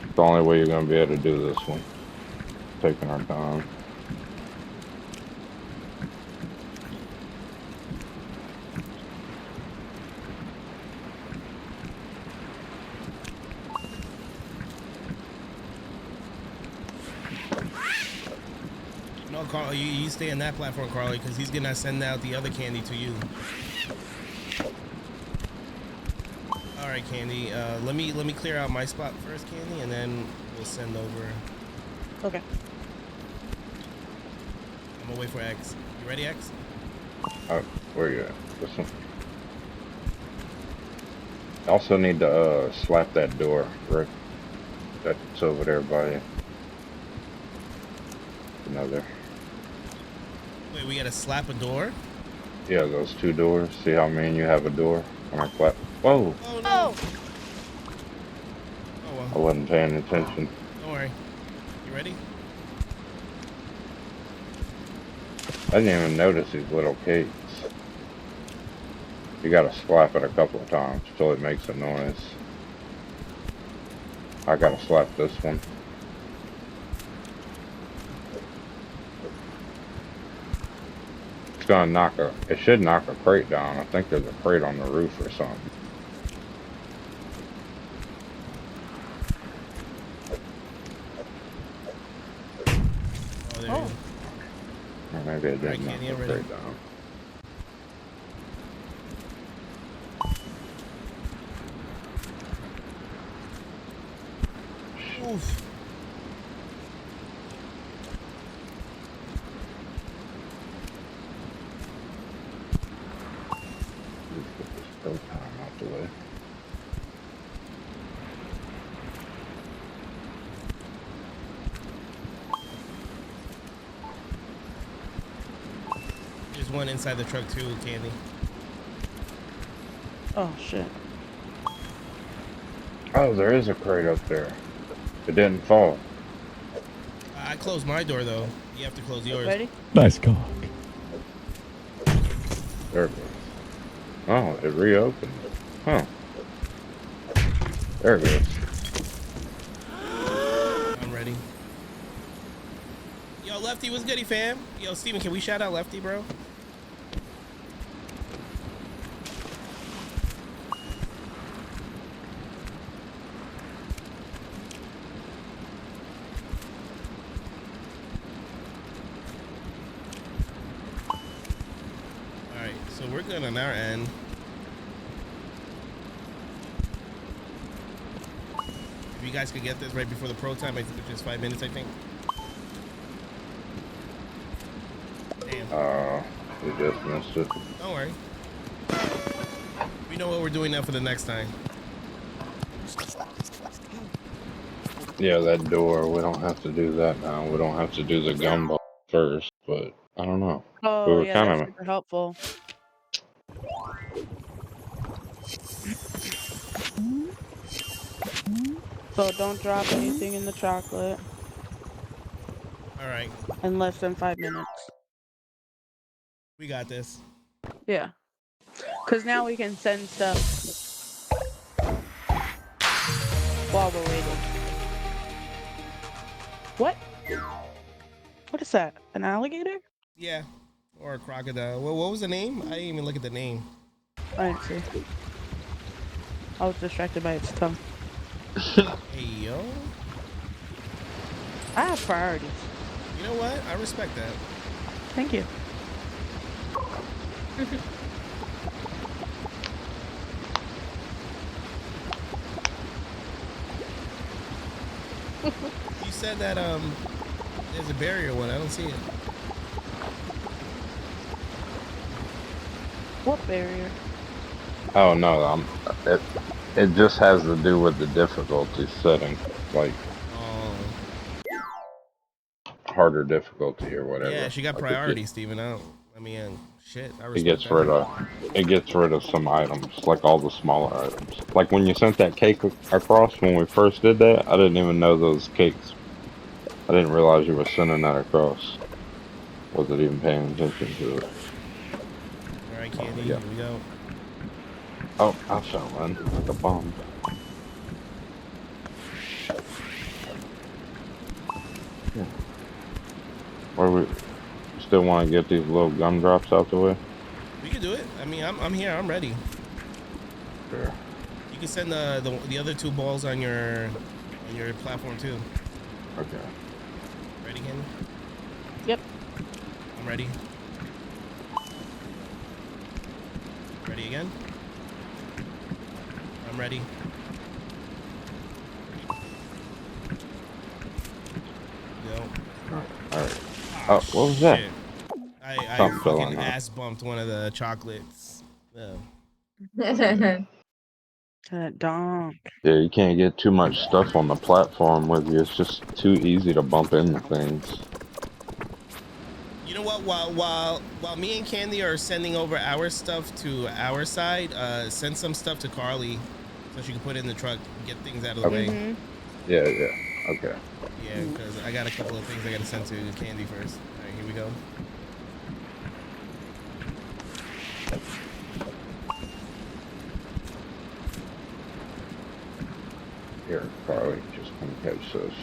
It's the only way you're gonna be able to do this one. Taking our time. No, Carl, you stay on that platform, Carly, because he's gonna send out the other candy to you. All right, Candy. Let me clear out my spot first, Candy, and then we'll send over. Okay. I'm gonna wait for X. You ready, X? Where you at? This one. Also need to slap that door, Rick. That's over there by you. Another. Wait, we gotta slap a door? Yeah, those 2 doors. See how me and you have a door? I'm gonna clap. Whoa! Oh no! Oh I well. wasn't paying attention. Don't worry. You ready? I didn't even notice these little cakes. You gotta slap it a couple of times till it makes a noise. I gotta slap this one. gonna knock a. It should knock a crate down. I think there's a crate on the roof or something. Oh, there you Oh. Or maybe it Alright, didn't knock Kenny, the I'm ready. crate down. go. Oof. Let's get this pro time out the way. There's one inside the truck too, Candy. Oh shit. Oh, there is a crate up there. It didn't fall. I closed my door though. You have to close yours. Ready? Nice cock. There it goes. Oh, it reopened. Huh. There it goes. I'm ready. Yo, Lefty, what's goody, fam? Yo, Steven, can we shout out Lefty, bro? Alright, so we're good on our end. If you guys could get this right before the pro time, I think it's just 5 minutes, I think. Damn. We just missed it. Don't worry. We know what we're doing now for the next time. Yeah, that door. We don't have to do that now. We don't have to do the gumball first, but I don't know. We Oh were yeah, kind that's of. super helpful. So don't drop anything in the chocolate All right, in less than 5 minutes. we got this. Yeah. Cause now we can send stuff while we're waiting. What? What is that? An alligator? Yeah, or a crocodile. Well, what was the name? I didn't even look at the name. I didn't see. I was distracted by its tongue. Hey, yo. I have priorities. You know what? I respect that. Thank you. You said that there's a barrier one. I don't see it. What barrier? Oh no, it just has to do with the difficulty setting, like Oh, harder difficulty or whatever. yeah. She got Like, priority, Steven. I mean, shit. I It respect gets that. rid of some items, like all the smaller items. Like when you sent that cake across when we first did that, I didn't even know those cakes. I didn't realize you were sending that across. Wasn't even paying attention to it. All right, Candy. yeah. Here we go. Oh, I fell in like a bomb. Yeah. Or we still want to get these little gumdrops out the way? We can do it. I mean, I'm here. I'm ready. Sure. You can send the other two balls on your platform too. Okay. Ready, Candy? Yep. I'm ready. Ready again? I'm ready. Go. Alright. Oh, what was that? Shit. I Something fell fucking on her. ass bumped one of the chocolates. Yeah. That donk. Yeah, you can't get too much stuff on the platform with you. It's just too easy to bump into things. You know what? While me and Candy are sending over our stuff to our side, send some stuff to Carly so she can put it in the truck and get things out of the Okay. way. Mm-hmm. Yeah, yeah. Okay. Yeah, because I got a couple of things I gotta send to Candy first. All right, here we go. Here, Carly, just come catch this.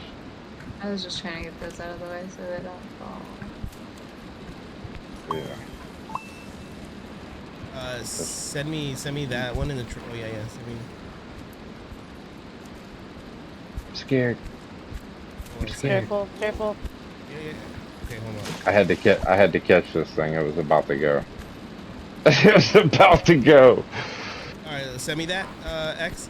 I was just trying to get those out of the way so they don't fall. Yeah. Send me that one in the. Oh yeah, yeah. Send me. I'm scared. Hold on, send me- Careful, careful. Yeah, yeah. Okay, hold on. I had to catch this thing. It was about to go. It was about to go. All right, send me that. X.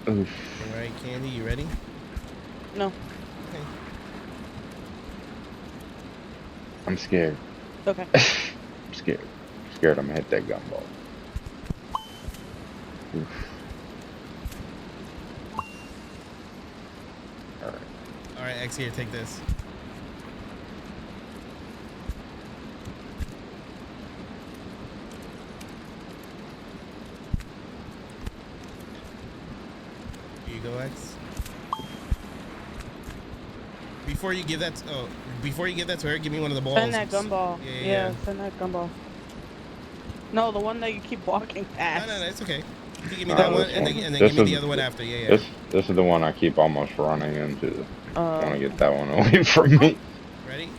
Oof. All right, Candy, you ready? No. Okay. I'm scared. Okay. I'm scared. Scared I'm gonna hit that gumball. Oof. Alright. All right, X here. Take this. Here you go, X. Before you give that, before you give that to her, give me one of the balls. Send that gumball. Yeah. Send that gumball. No, the one that you keep walking past. No, it's okay. You give me Nah, that one, this and one. then This give me is- the other one after. Yeah, yeah. This is the one I keep almost running into. I want to get Okay. that one away from me. Ready?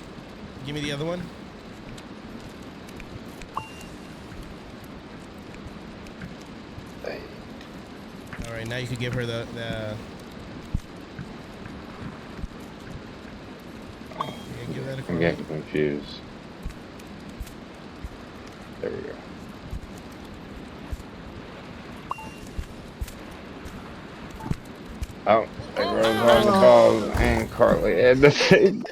Give me the other one. All right, now you can give her the. Oh, yeah, give that a I'm getting confused. There we go. Oh, there goes all the balls and Carly at the same.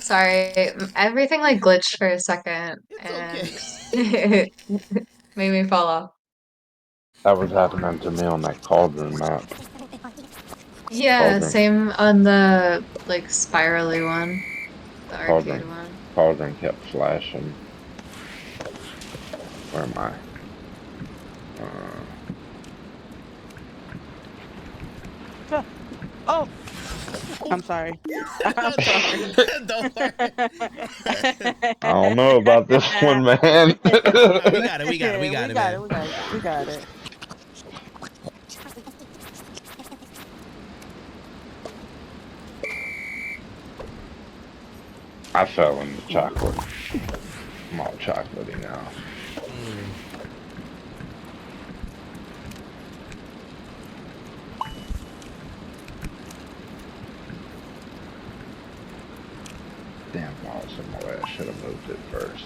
Sorry, everything like glitched for a second It's and made me fall off. That was happening to me on that cauldron map. Yeah, Cauldron, same on the like spirally one, the arcade cauldron, one. cauldron kept flashing. Where am I? Oh! I'm sorry. I'm sorry. Don't worry. I don't know about this one, man. We got it. We got it. We Yeah, got it, man. We got it. I fell in the chocolate. I'm all chocolatey now. Damn balls in my way. I should have moved it first.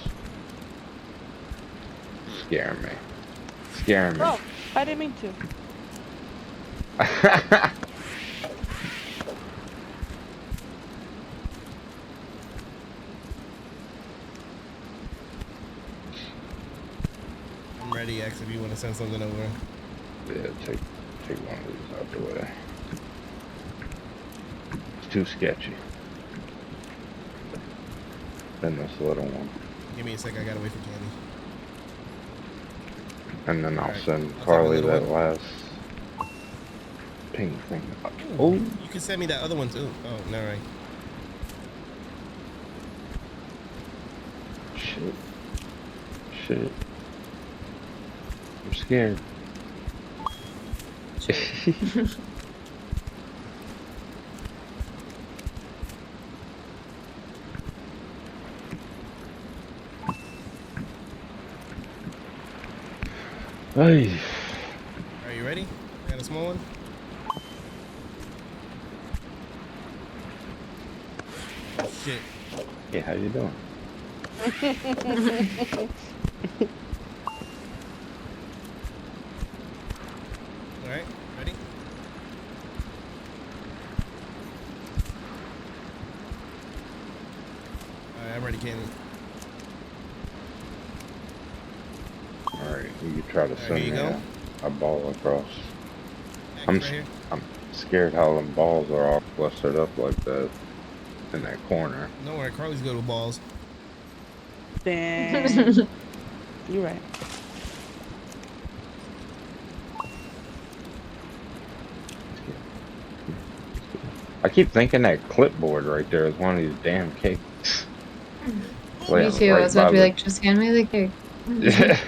Scaring me. Scaring me. Oh, I didn't mean to. I'm ready, X, if you want to send something over. Yeah, take one of these out the way. It's too sketchy. Then this little one. Give me a sec. I gotta wait for Candy. And then I'll Alright, send I'll take the Carly little that one. last pink thing. Ooh, Oh, you can send me that other one too. Oh, no, right. shit. Shit. I'm scared. Hey. Are you ready? I got a small one. Oh, shit. Hey, how you doing? All right, ready? All right, I'm ready, Candy. Alright, you try to Alright, send here you me go. a ball across. X I'm right here. I'm scared how them balls are all clustered up like that in that corner. Don't worry, Carly's good with balls. Dang. You're right. I keep thinking that clipboard right there is one of these damn cakes. Me too. I was about to be like, just hand me the cake. Yeah.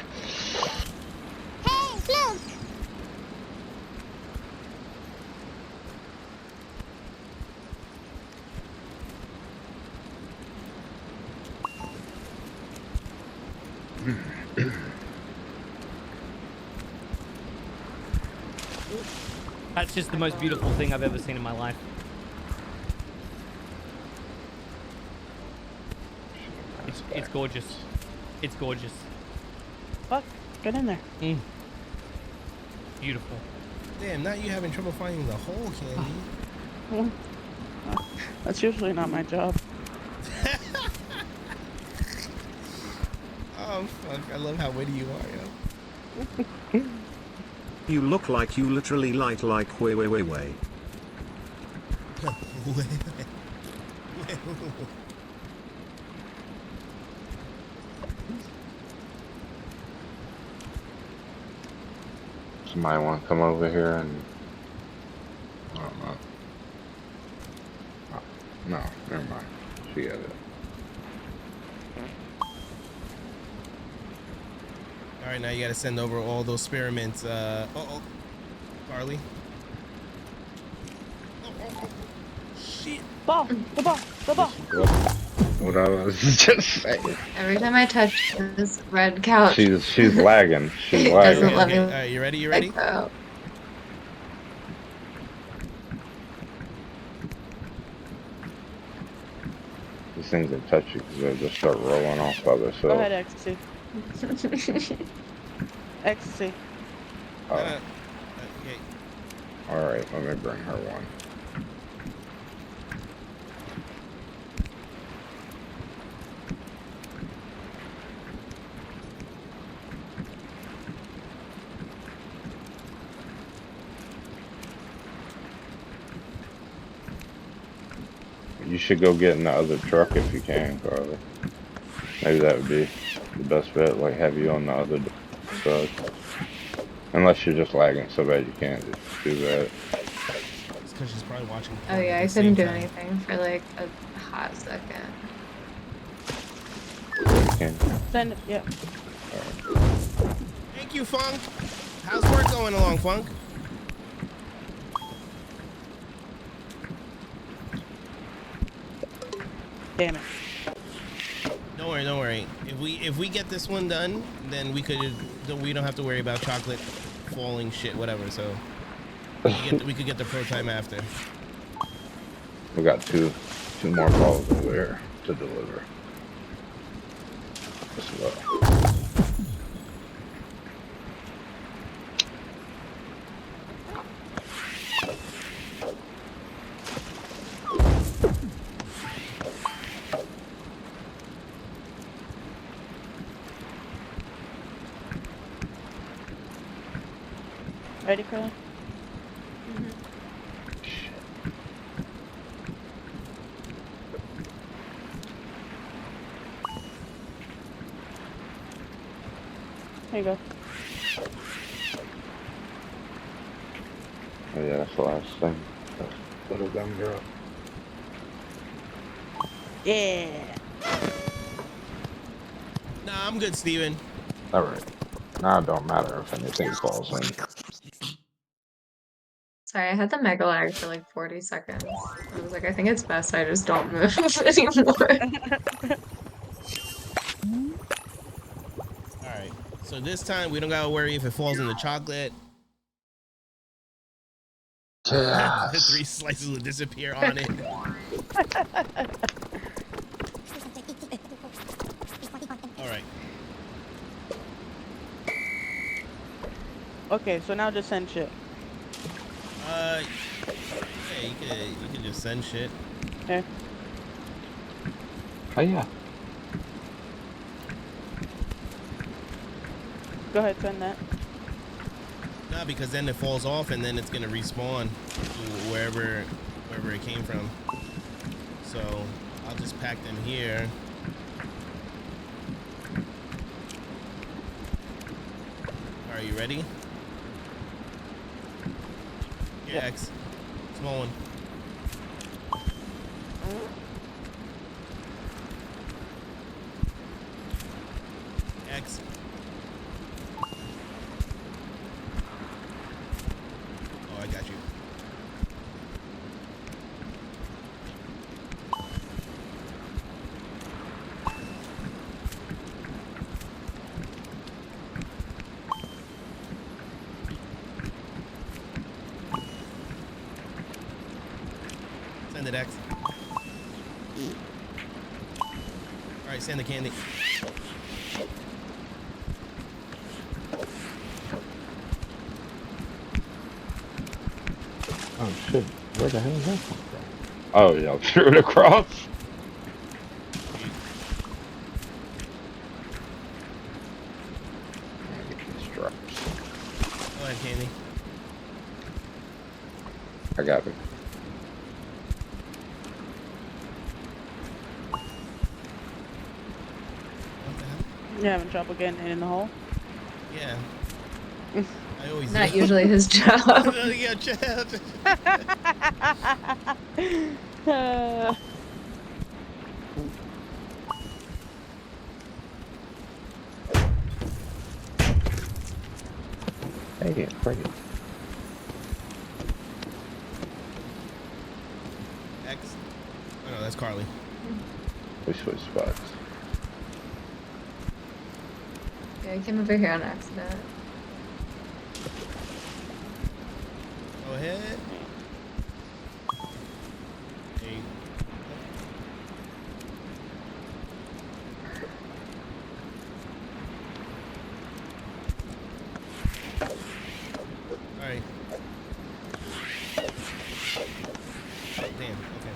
That's just the most beautiful thing I've ever seen in my life. It's gorgeous. It's gorgeous. Fuck, get in there. Beautiful. Damn, now you having trouble finding the hole, Candy. That's usually not my job. Oh fuck! I love how witty you are, yo. You look like you literally light like way. Somebody want to come over here and... I don't know. Oh, no, never mind. She got it. All right, now you got to send over all those experiments. Carly. Shit. Ball, the ball. What I was just saying. Every time I touch this red couch, She's lagging. She's it lagging. doesn't let me. All right, you ready? You ready? Go. These things that touch you because they just start rolling off by Go themselves. ahead, Ecstasy. Ecstasy. Oh, Okay. alright, let me bring her one. You should go get in the other truck if you can, Carly. Maybe that would be the best bet, like have you on the other side. Unless you're just lagging so bad you can't just do that. It's because she's probably watching. Oh yeah, I couldn't do anything for like a hot second. You can. Send it, yeah. Thank you, Funk. How's work going along, Funk? Damn it. Don't worry, don't worry. If we get this one done, then we don't have to worry about chocolate falling shit, whatever. So we could get the pro time after. We got two more balls over here to deliver. Just low. Ready, Carly? There you go. Oh yeah, that's the last thing. Little dumb girl. Yeah. Nah, I'm good, Steven. Alright. Now it don't matter if anything falls in. Sorry, I had the mega lag for like 40 seconds. I was like, I think it's best I just don't move anymore. All right. So this time we don't gotta worry if it falls in the chocolate. The 3 slices will disappear on it. All right. Okay, so now just send shit. Yeah, you could just send shit. Okay. Oh yeah. Go ahead, send that. Nah, because then it falls off and then it's gonna respawn to wherever it came from. So I'll just pack them here. Are you ready? Here, X. Small one. X. Oh, I got you. Send it, X. All right, send the candy. Oh shit, where the hell is that from? Oh, y'all threw it across? Get these drops. Go ahead, candy. I got it. What the hell? You having trouble getting in the hole? Yeah. I always Not do. usually his job. Yeah, chill. Hey, it's pretty. X. Oh no, that's Carly. We switched spots. Yeah, I came over here on accident. Go ahead. Hey. All right. Damn. Okay.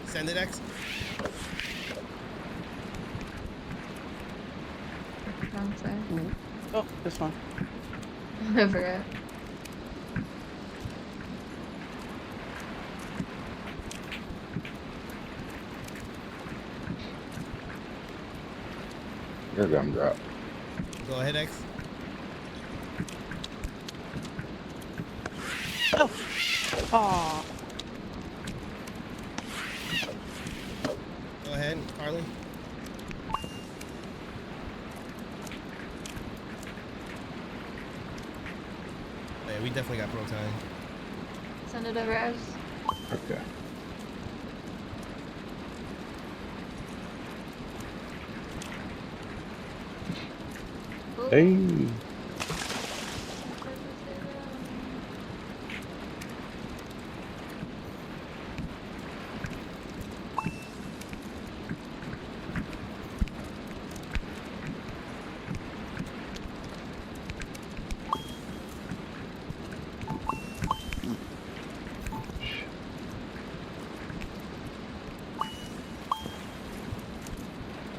Send it, X. Wrong side. Oh, this one. I forgot. Your gumdrop. Go ahead, X. Oh. Aw. Go ahead, Carly. Yeah, we definitely got pro time. Send it over as. Okay. Hey.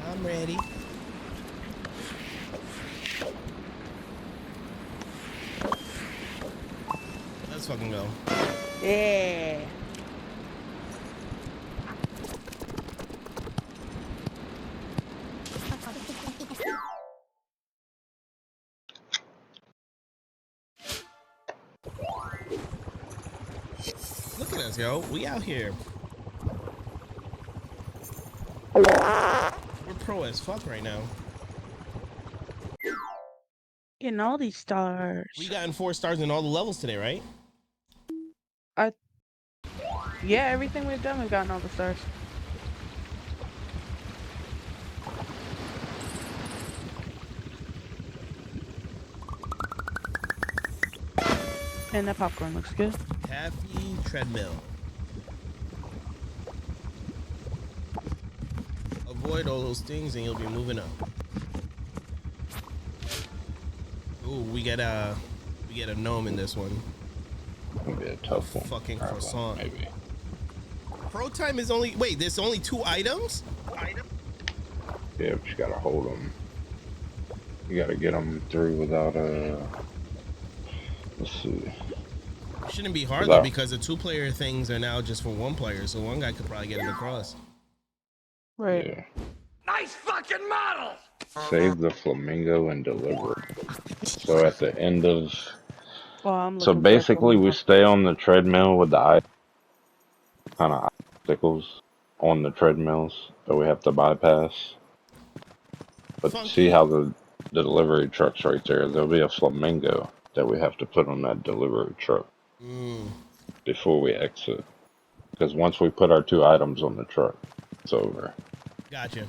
I'm ready. Let's fucking go. Yeah. Look at us, yo. We out here. We're pro as fuck right now. Getting all these stars. We gotten 4 stars in all the levels today, right? Yeah, everything we've done, we've gotten all the stars. And that popcorn looks good. Taffy treadmill. Avoid all those things and you'll be moving up. Ooh, we get a gnome in this one. Gonna be a tough one. Fucking Alright, croissant. well, maybe. Pro time is only there's only 2 items? Yeah, but you gotta hold them. You gotta get them through without let's see. It shouldn't be hard though because the 2-player things are now just for 1 player, so one guy could probably get it across. Right. Yeah. Nice fucking model! Save the flamingo and deliver. So at the end of Well, I'm so looking for a basically we flamingo. stay on the treadmill with the kind of obstacles on the treadmills that we have to bypass. But Funky. see how the delivery truck's right there? There'll be a flamingo that we have to put on that delivery truck before we exit. Because once we put our 2 items on the truck, it's over. Gotcha.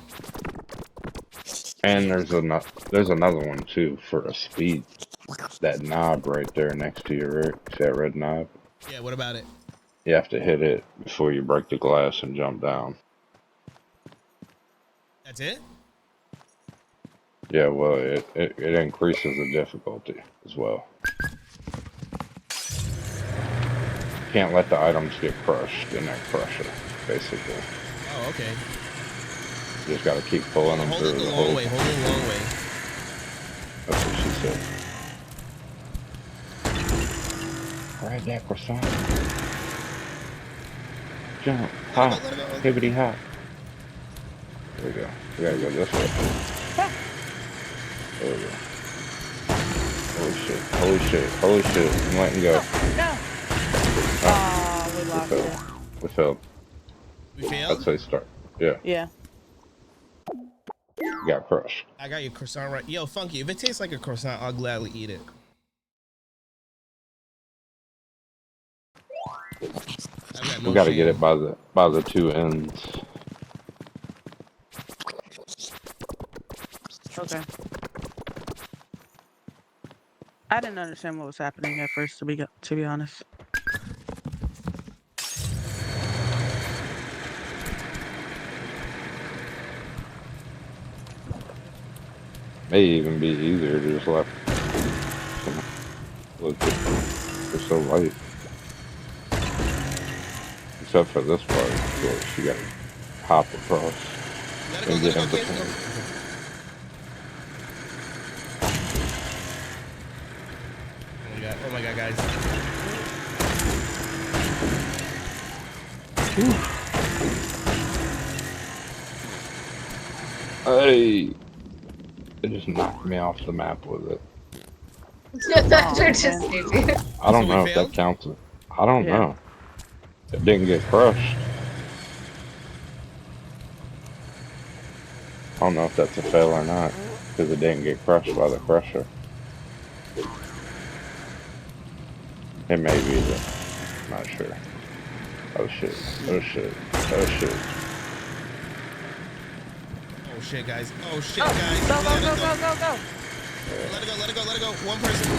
And there's another one too for a speed. That knob right there next to you, Rick. See that red knob? Yeah, what about it? You have to hit it before you break the glass and jump down. That's it? Yeah, well, it increases the difficulty as well. Can't let the items get crushed in that crusher, basically. Oh, okay. You just gotta keep pulling them Hold through it the the long whole. way. Hold it the long way. That's what she said. Grab that croissant. Jump. Hop. Let it go. Hibbity hop. There we go. We gotta go this way. There we go. Holy shit. Holy shit. Holy shit. I'm letting go. No. Oh, We we lost failed. it. We failed. We I'd failed? say start. Yeah. Yeah. You got crushed. I got your croissant right. Yo, Funky, if it tastes like a croissant, I'll gladly eat it. I've got no We gotta shame. get it by the two ends. Okay. I didn't understand what was happening at first, to be honest. May even be easier to just let. Look, they're so light. Except for this part, where you gotta hop across Let it and go, get let in it go, kid. between. Oh my god, guys. Hey! It just knocked me off the map with it. They're just easy. I don't So we know if that failed? counts. I don't Yeah. know. It didn't get crushed. I don't know if that's a fail or not, because it didn't get crushed by the crusher. It may be, but I'm not sure. Oh shit. Oh shit. Oh shit. Oh shit, guys. Oh shit, guys. Go, Let go, it go, go, go, go. Let it go, let it go, let it go. One person.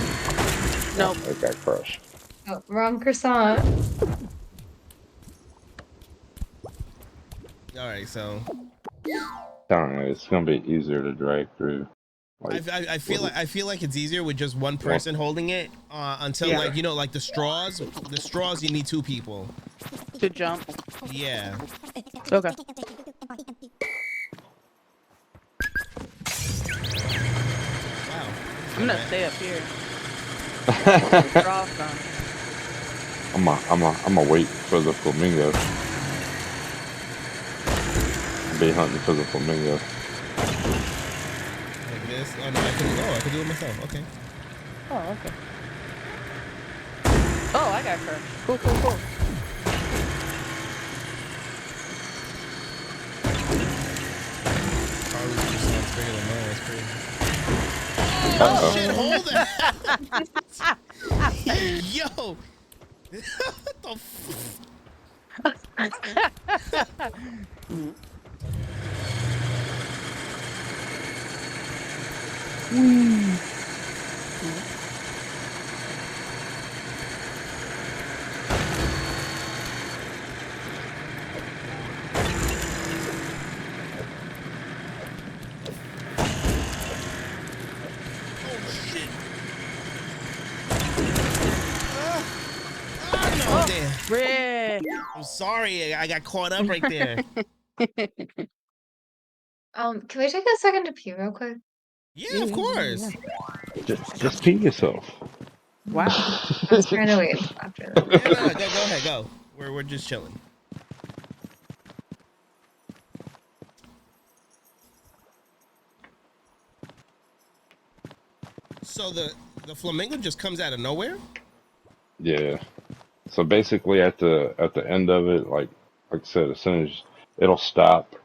Nope. It got crushed. Oh, wrong croissant. Alright, so Telling you, it's gonna be easier to drag through. Like, I feel like it's easier with just one person holding it until Yeah. like, you know, like the straws you need two people. To jump. Yeah. Okay. Wow. I'm gonna stay up here. Draw some. I'm a wait for the flamingo. I'll be hunting for the flamingo. Like this. Oh no, I can do it myself. Okay. Oh, okay. Oh, I got crushed. Cool, cool, cool. Carlos just sounds bigger than mine. That's crazy. Uh Oh oh. shit, hold that. Yo. What the Oh shit. Oh no, damn. Rick. I'm sorry, I got caught up right there. Can we take a second to pee real quick? Yeah, of course. Just pee yourself. Wow. I was trying to wait until after that. Yeah, no, go ahead, go. We're just chilling. So the flamingo just comes out of nowhere? Yeah. So basically, at the end of it, like I said, as soon as it'll stop,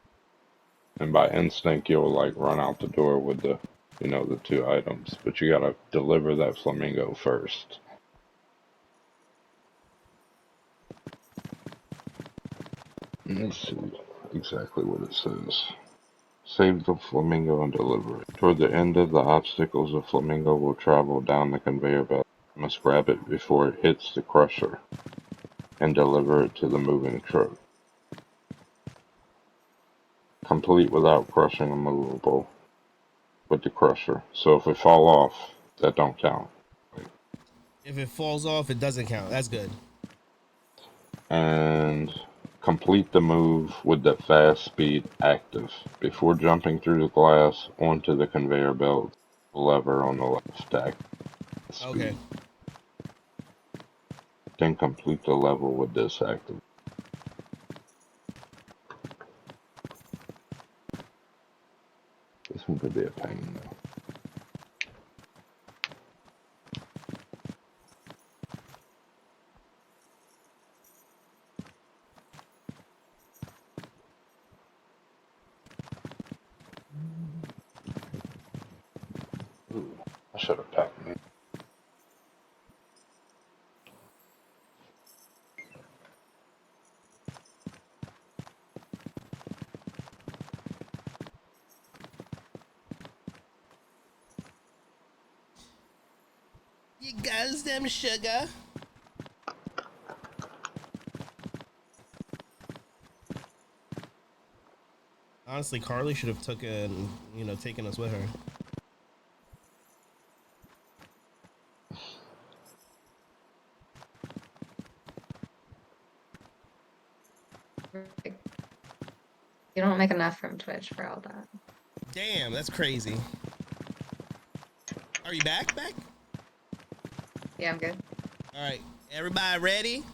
and by instinct you'll like run out the door with the, you know, the two items. But you gotta deliver that flamingo first. Let's see exactly what it says. Save the flamingo and deliver it. Toward the end of the obstacles, the flamingo will travel down the conveyor belt. You must grab it before it hits the crusher. and deliver it to the moving truck. Complete without crushing a movable with the crusher. So if it fall off, that don't count. If it falls off, it doesn't count. That's good. And complete the move with the fast speed active before jumping through the glass onto the conveyor belt lever on the left stack. Speed. Okay. Then complete the level with this active. This one could be a pain though. Ooh, I should have packed me. You guys, them sugar. Honestly, Carly should have taken us with her. You don't make enough from Twitch for all that. Damn, that's crazy. Are you back? Yeah, I'm good. All right, everybody ready?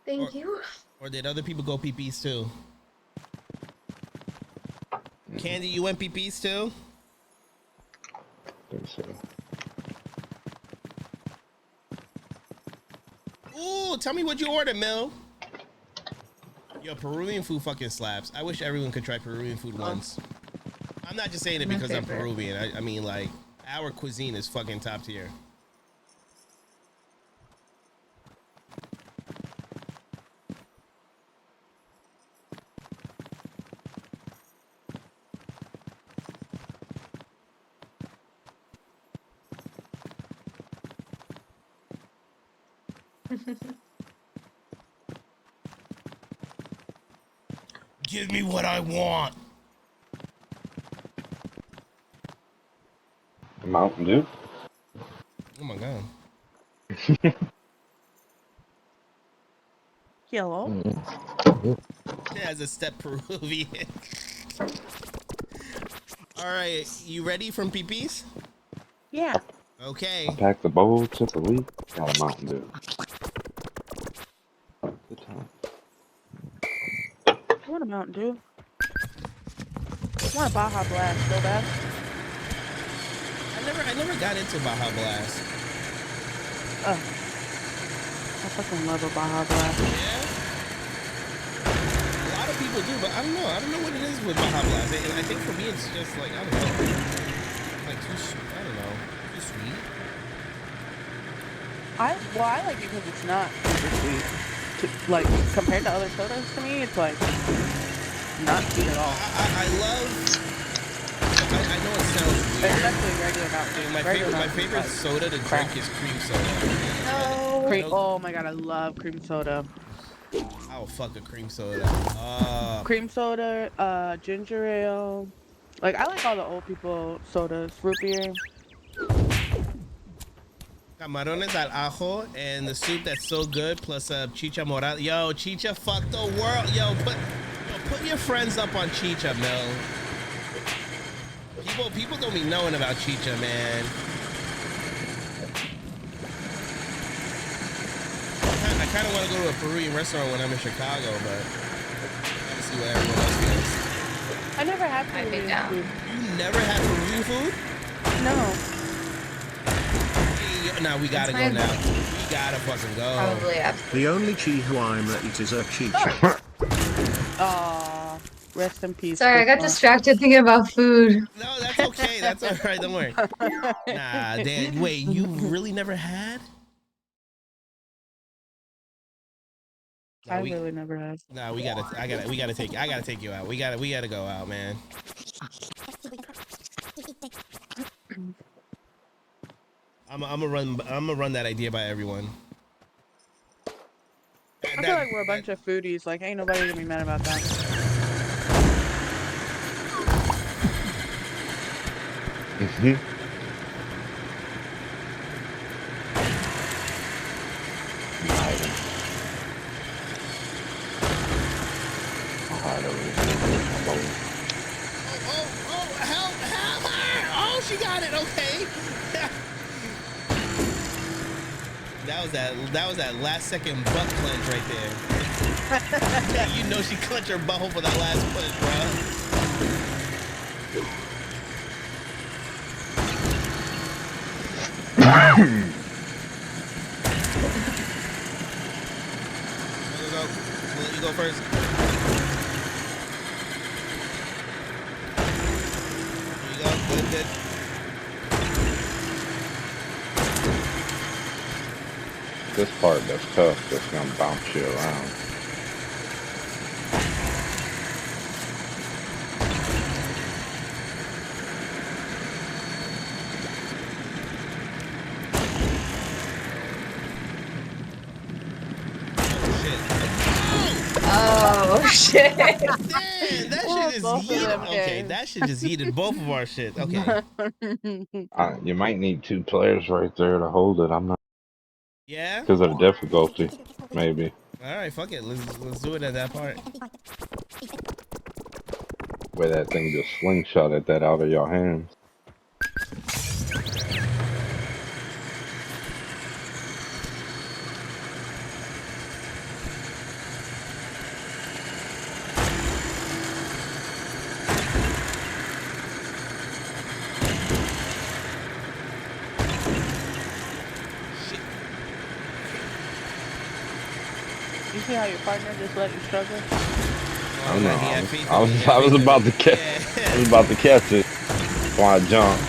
Thank you. Or did other people go PPs too? Candy, you went PPs too? I think so. Ooh, tell me what you ordered, Mel. Yo, Peruvian food fucking slaps. I wish everyone could try Peruvian food once. I'm not just saying it My because I'm favorite. Peruvian. I mean, like, our cuisine is fucking top tier. Give me what I want. Mountain Dew? Oh my god. Hello. Yeah, as a step Peruvian. All right, you ready from PPs? Yeah. Okay. I packed the bowl, took a leak, got a Mountain Dew. Good time. I want a Mountain Dew. I want a Baja Blast so bad. I never got into Baja Blast. Oh. I fucking love a Baja Blast. Yeah. A lot of people do, but I don't know. I don't know what it is with Baja Blast. And I think for me, it's just like, I don't know. Like too sweet. I don't know. Too sweet. I like it because it's not super sweet. Like compared to other sodas, to me, it's like not sweet at all. I love. I know it sounds weird. Especially regular Mountain Dew. My favorite soda to drink is cream soda. Oh my god, I love cream soda. I'll fuck a cream soda. Cream soda, ginger ale. Like I like all the old people sodas. Root beer. Camarones al ajo and the soup that's so good, plus chicha morada. Yo, chicha fuck the world. Yo, put your friends up on chicha, Mel. People don't be knowing about chicha, man. I kind of want to go to a Peruvian restaurant when I'm in Chicago, but I gotta see what everyone else gets. I never had I'd be Peruvian down. food. You never had Peruvian food? No. Hey, now we gotta go now. We gotta fucking go. Probably absolutely. The only Chihuahua eat is a chicha. Aw, rest in peace. Sorry, I got Chris distracted thinking about food. No, that's okay. That's all right. Don't worry. Nah, Dan. Wait, you really never had? I really never have. Nah, we gotta take you out. We gotta go out, man. I'm gonna run that idea by everyone. feel like we're a bunch of foodies. Like, ain't nobody gonna be mad about that. Mhm. Help her! Oh, she got it. Okay. that was that last second butt clench right there. You know she clenched her butthole for that last push, bro. Go. We'll let you go first. There you go. Good. This part that's tough, that's gonna bounce you around. Oh shit. Damn, that shit is Both of heated. them Okay, guys. that shit just heated both of our shit. Okay. You might need 2 players right there to hold it. I'm not Yeah? because of the difficulty, maybe. Alright, fuck it. Let's do it at that part. Where that thing just slingshot at that out of your hands. You see how your partner just let you struggle? I know. He had faith in I me. He was had faith in about me. to catch. Yeah. I was about to catch it. Why I jumped.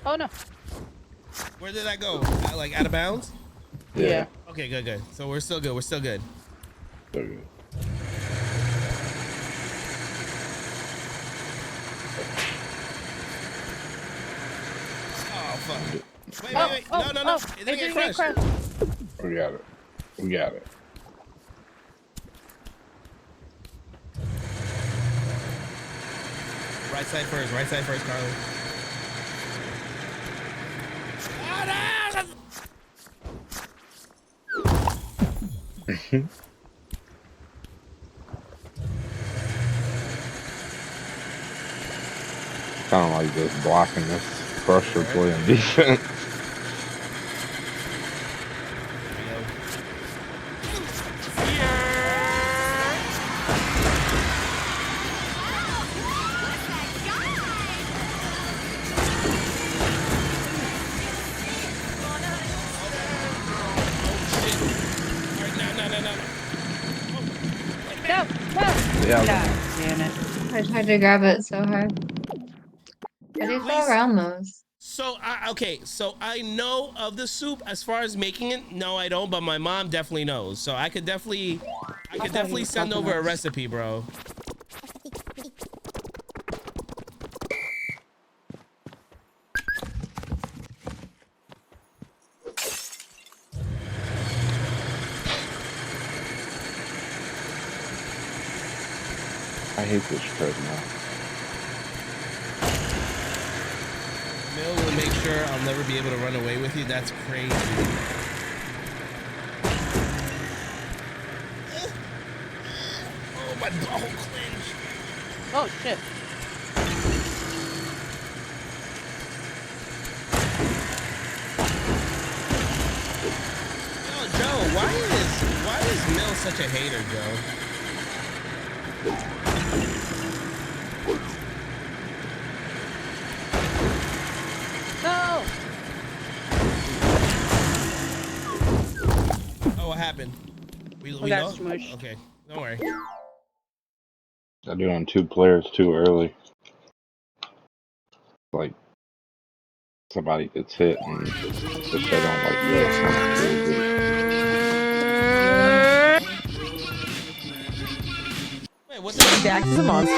Oh no. Where did I go? Like out of bounds? Yeah. Okay, good. So we're still good. So good. Oh fuck. Wait. Oh, No. It it didn't get crushed. We got it. We got it. Right side first, Carly. Kind of like just blocking this crusher playing defense. No. Yeah. God damn it. I tried to grab it so hard. How do you Please. go around those? So I know of the soup as far as making it. No, I don't, but my mom definitely knows. So I could definitely send over a recipe, bro. I hate this treadmill. Mill will make sure I'll never be able to run away with you. That's crazy. Oh, my ball clenched. Oh shit. Yo, Joe, why is Mill such a hater, Joe? No. Oh, what happened? We got know? smushed. Okay, don't worry. I do on 2 players too early. Like somebody gets hit, and if they don't like go, it kind of kills it. Wait, what's that? Jax is a monster.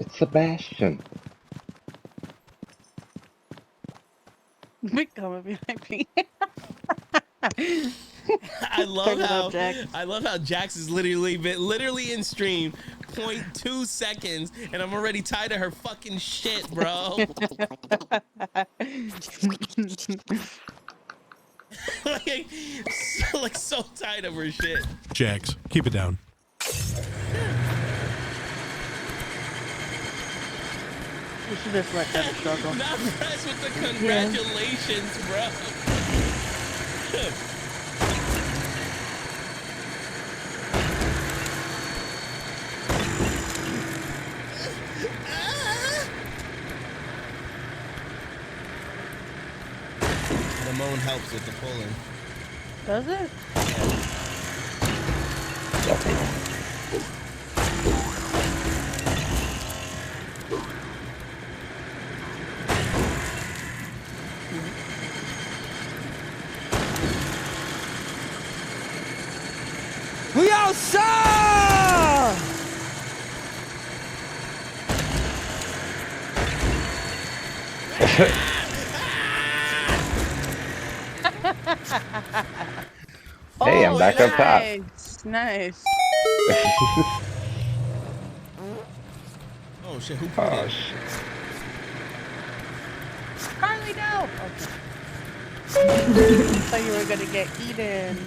It's Sebastian. Coming behind me. I love Turn it how up, Jax. Jax is literally in stream 0.2 seconds, and I'm already tired of her fucking shit, bro. so tired of her shit. Jax, keep it down. You should just let them struggle. Not impressed with the congratulations, bro. The moan helps with the pulling. Does it? We outside! Hey, I'm back up top. Nice. Oh shit, who pulled it? Shit. Carly, no! Okay. So you were gonna get eaten.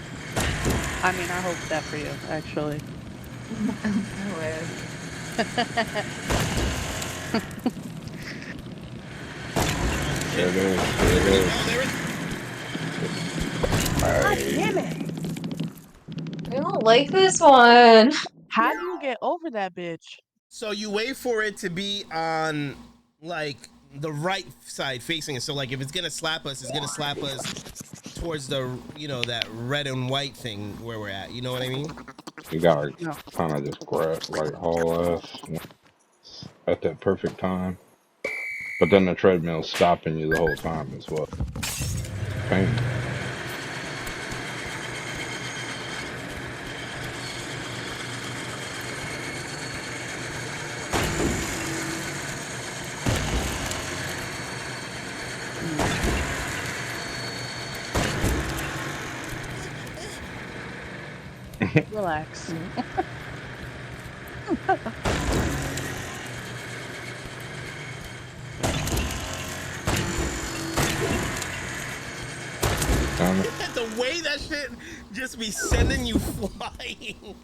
I mean, I hope that for you, actually. I wish. There it is. There it is. God damn it! I don't like this one. How do you get over that bitch? So you wait for it to be on like the right side facing it. So like if it's gonna slap us, it's gonna slap us towards the that red and white thing where we're at. You know what I mean? You gotta kind of just grab, like, haul ass at that perfect time. But then the treadmill's stopping you the whole time as well. Pain. Relax. The way that shit just be sending you flying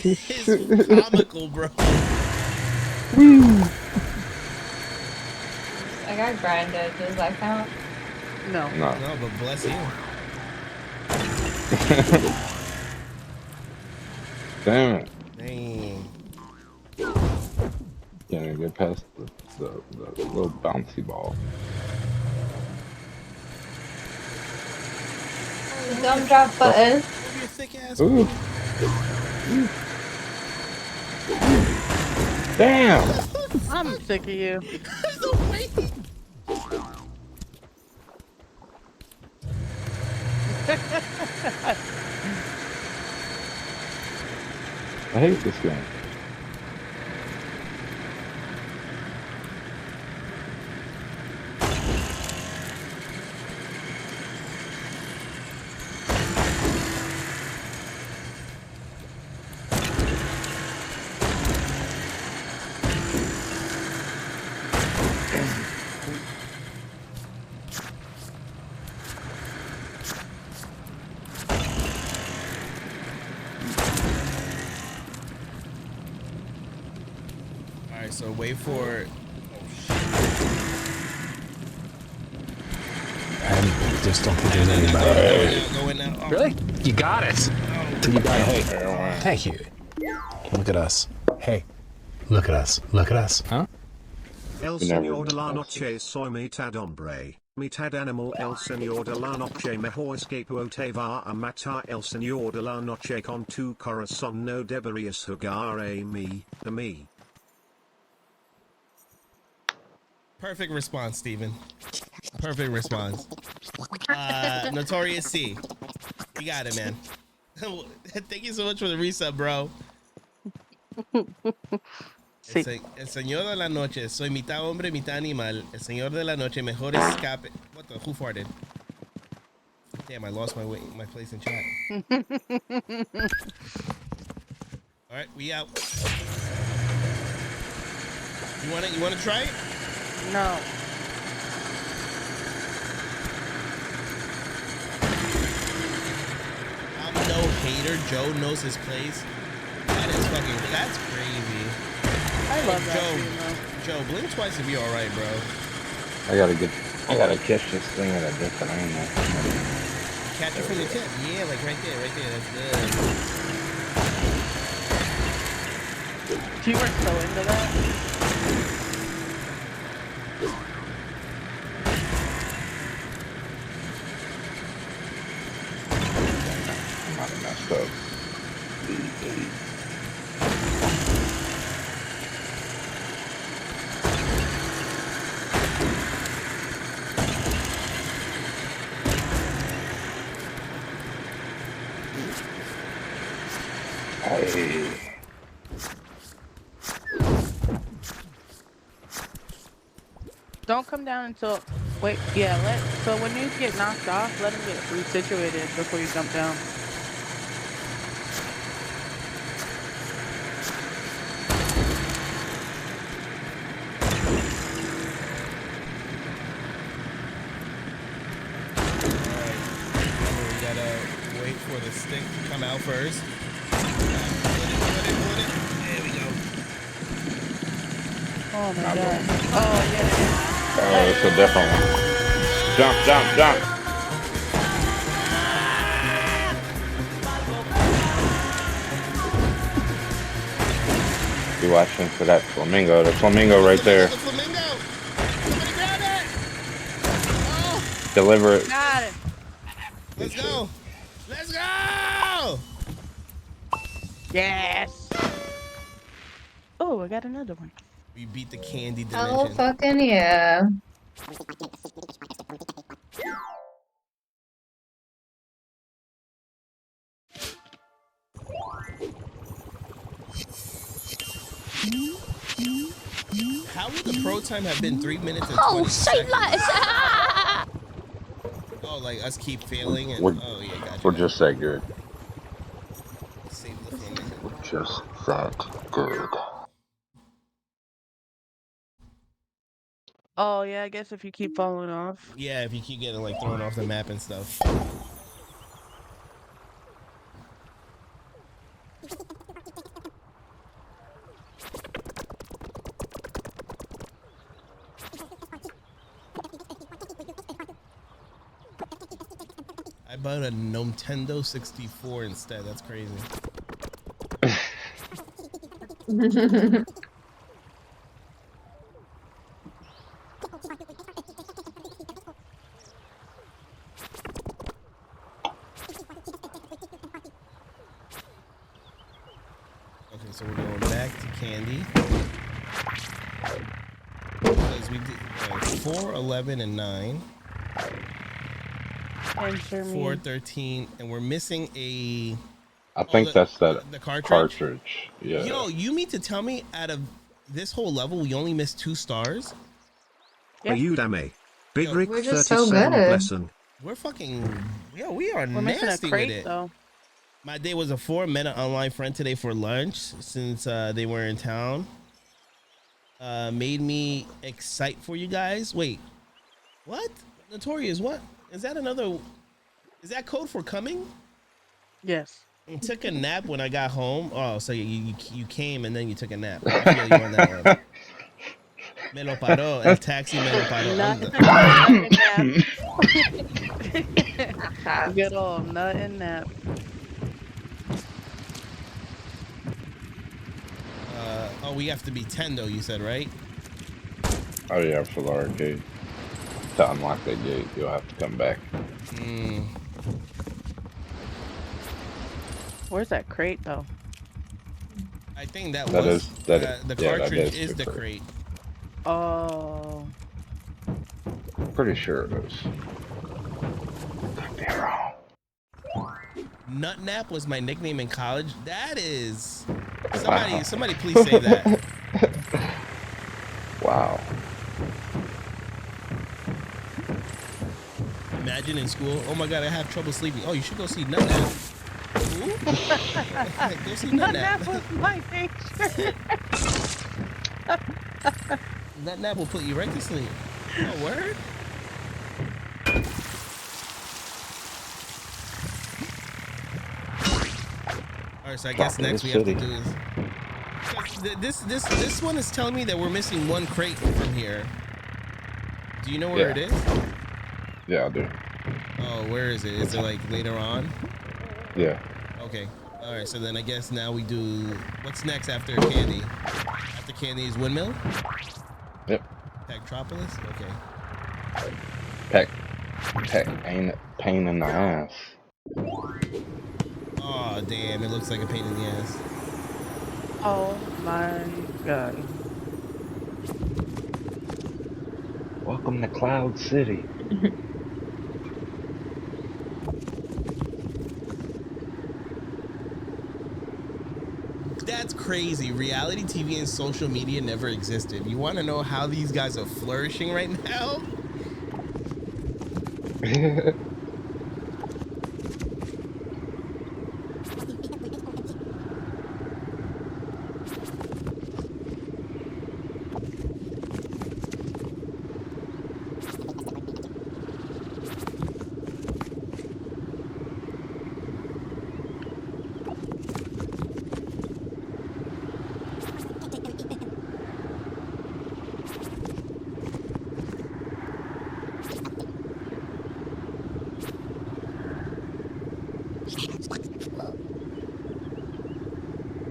is comical, bro. I got grinded. Does that count? No. No. No, but bless you. Damn it. Dang. Can't get past the little bouncy ball. Dumb drop button. Move your thick ass. Ooh. Damn. I'm sick of you. The way I hate this game. Alright, so wait for Just don't think there's anybody. Go in now. Oh. Really? You got it. You got it. Hey, thank you. Look at us. Hey, look at us. Look at us. Huh? El We never Señor de la did. Noche soy mitad hombre, mitad animal el señor de la noche mejor escape te va a matar el señor de la noche con tu corazón no deberías jugar a mí. Perfect response, Steven. Perfect response. Notorious C. You got it, man. Thank you so much for the resub, bro. Sí. El señor de la noche. Soy mitad hombre, mitad animal. El señor de la noche. Mejor escape. What the? Who farted? Damn, I lost my place in chat. All right, we out. You want to try it? No. I'm no hater. Joe knows his place. That's crazy. I love that Joe, too, though. Joe, blink twice to be all right, bro. I gotta catch this thing at a different angle. Catch it from the tip. Yeah, like right there. That's good. You were so into that. I might have messed up. Hey. Don't come down until. Wait, yeah, so when you get knocked off, let him get resituated before you jump down. Alright, we gotta wait for the stick to come out first. Put it. There we go. Oh my god. Oh, yeah. Oh, it's a different one. Jump. Be watching for that flamingo. The flamingo right there. The flamingo! Somebody grab it! Oh, Deliver it. Got it. let's go! Yes. Oh, I got another one. We beat the candy Oh, dimension. fucking yeah. How would the pro time have been 3 minutes and 20 seconds? Oh, like us keep failing and gotcha. We're just that good. Save the flamingo. We're just that good. Oh, yeah, I guess if you keep falling off. Yeah, if you keep getting like thrown off the map and stuff. I bought a Nintendo 64 instead. That's crazy. Okay, so we're going back to candy. Because we did 4, 11, and 9. Answer me. 4, 13, and we're missing a... I think that's the cartridge. Yeah. Yo, you mean to tell me out of this whole level, we only missed 2 stars? Are you dame? Big Yo, Rick we're just so 37 good. lesson. We're fucking... Yo, we are We're missing a nasty crate, with it. though. My day was a 4 Meta online friend today for lunch since they were in town. Made me excite for you guys. Wait, what? Notorious, what? Is that another... Is that code for coming? Yes. I took a nap when I got home. Oh, so you came and then you took a nap. I feel you on that one. Me lo paró. El taxi me lo paró. Good old nut and nap. Oh, we have to be 10 though, you said, right? Oh yeah, for the arcade. To unlock that gate, you'll have to come back. Where's that crate though? I think that That was is that. the Yeah, that cartridge is the the crate. Oh. Pretty sure it is. Could be wrong. Nutnap was my nickname in college. That is somebody please say that. Wow. Imagine in school, oh my god, I have trouble sleeping. Oh, you should go see Nutnap. Go see Nutnap Nutnap. was my picture. Nutnap will put you right to sleep. Oh, word? Alright, so I guess next we have to do is this one is telling me that we're missing one crate from here. Do you know where it is? Yeah, I do. Oh, where is it? Is it like later on? Yeah. Okay. All right. So then I guess now we do. What's next after Candy? After Candy is Windmill? Yep. Pectropolis? Okay. Pain in the ass. Oh, damn. It looks like a pain in the ass. Oh my god. Welcome to Cloud City. That's crazy. Reality TV and social media never existed. You want to know how these guys are flourishing right now?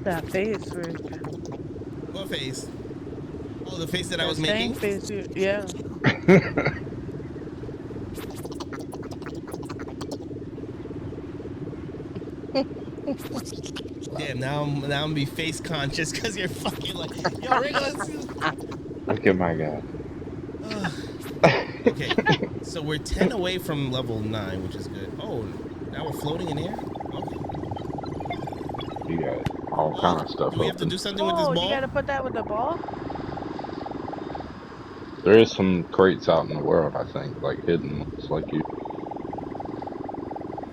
That face, Rick. What face? Oh, the face that I was same making? Face, yeah. Damn, now I'm gonna be face conscious because you're fucking like, yo, Rick, let's... Look at my guy. Okay, so we're 10 away from level 9, which is good. Oh, now we're floating in air? Okay. You got all kind of stuff. Do we have to do something with this Oh, ball? you gotta put that with the ball? There is some crates out in the world, I think, like hidden ones, like you.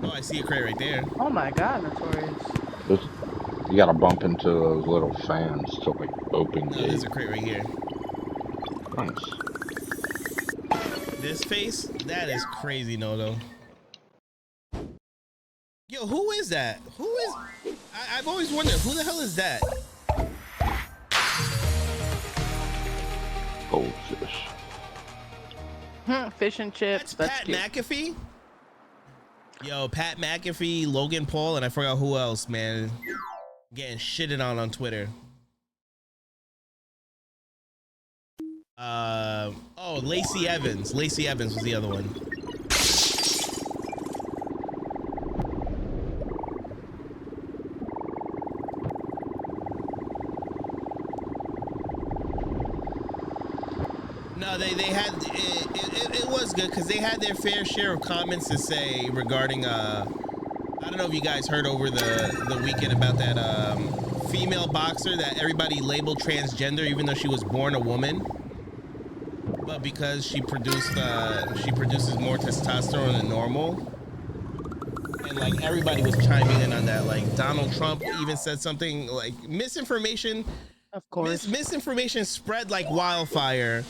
Oh, I see a crate right there. Oh my god, Notorious. You gotta bump into those little fans to like open No, gates. there's a crate right here. Nice. This face? That is crazy, Noto. Yo, who is that? Who is... I've always wondered, who the hell is that? Goldfish. Fish and chips. That's Pat cute. McAfee? Yo, Pat McAfee, Logan Paul, and I forgot who else, man. Getting shitted on Twitter. Oh, Lacey Evans. Lacey Evans was the other one. No, they had it was good because they had their fair share of comments to say regarding I don't know if you guys heard over the weekend about that female boxer that everybody labeled transgender even though she was born a woman, but because she produces more testosterone than normal, and like everybody was chiming in on that. Like Donald Trump even said something like misinformation. Of course. Misinformation spread like wildfire,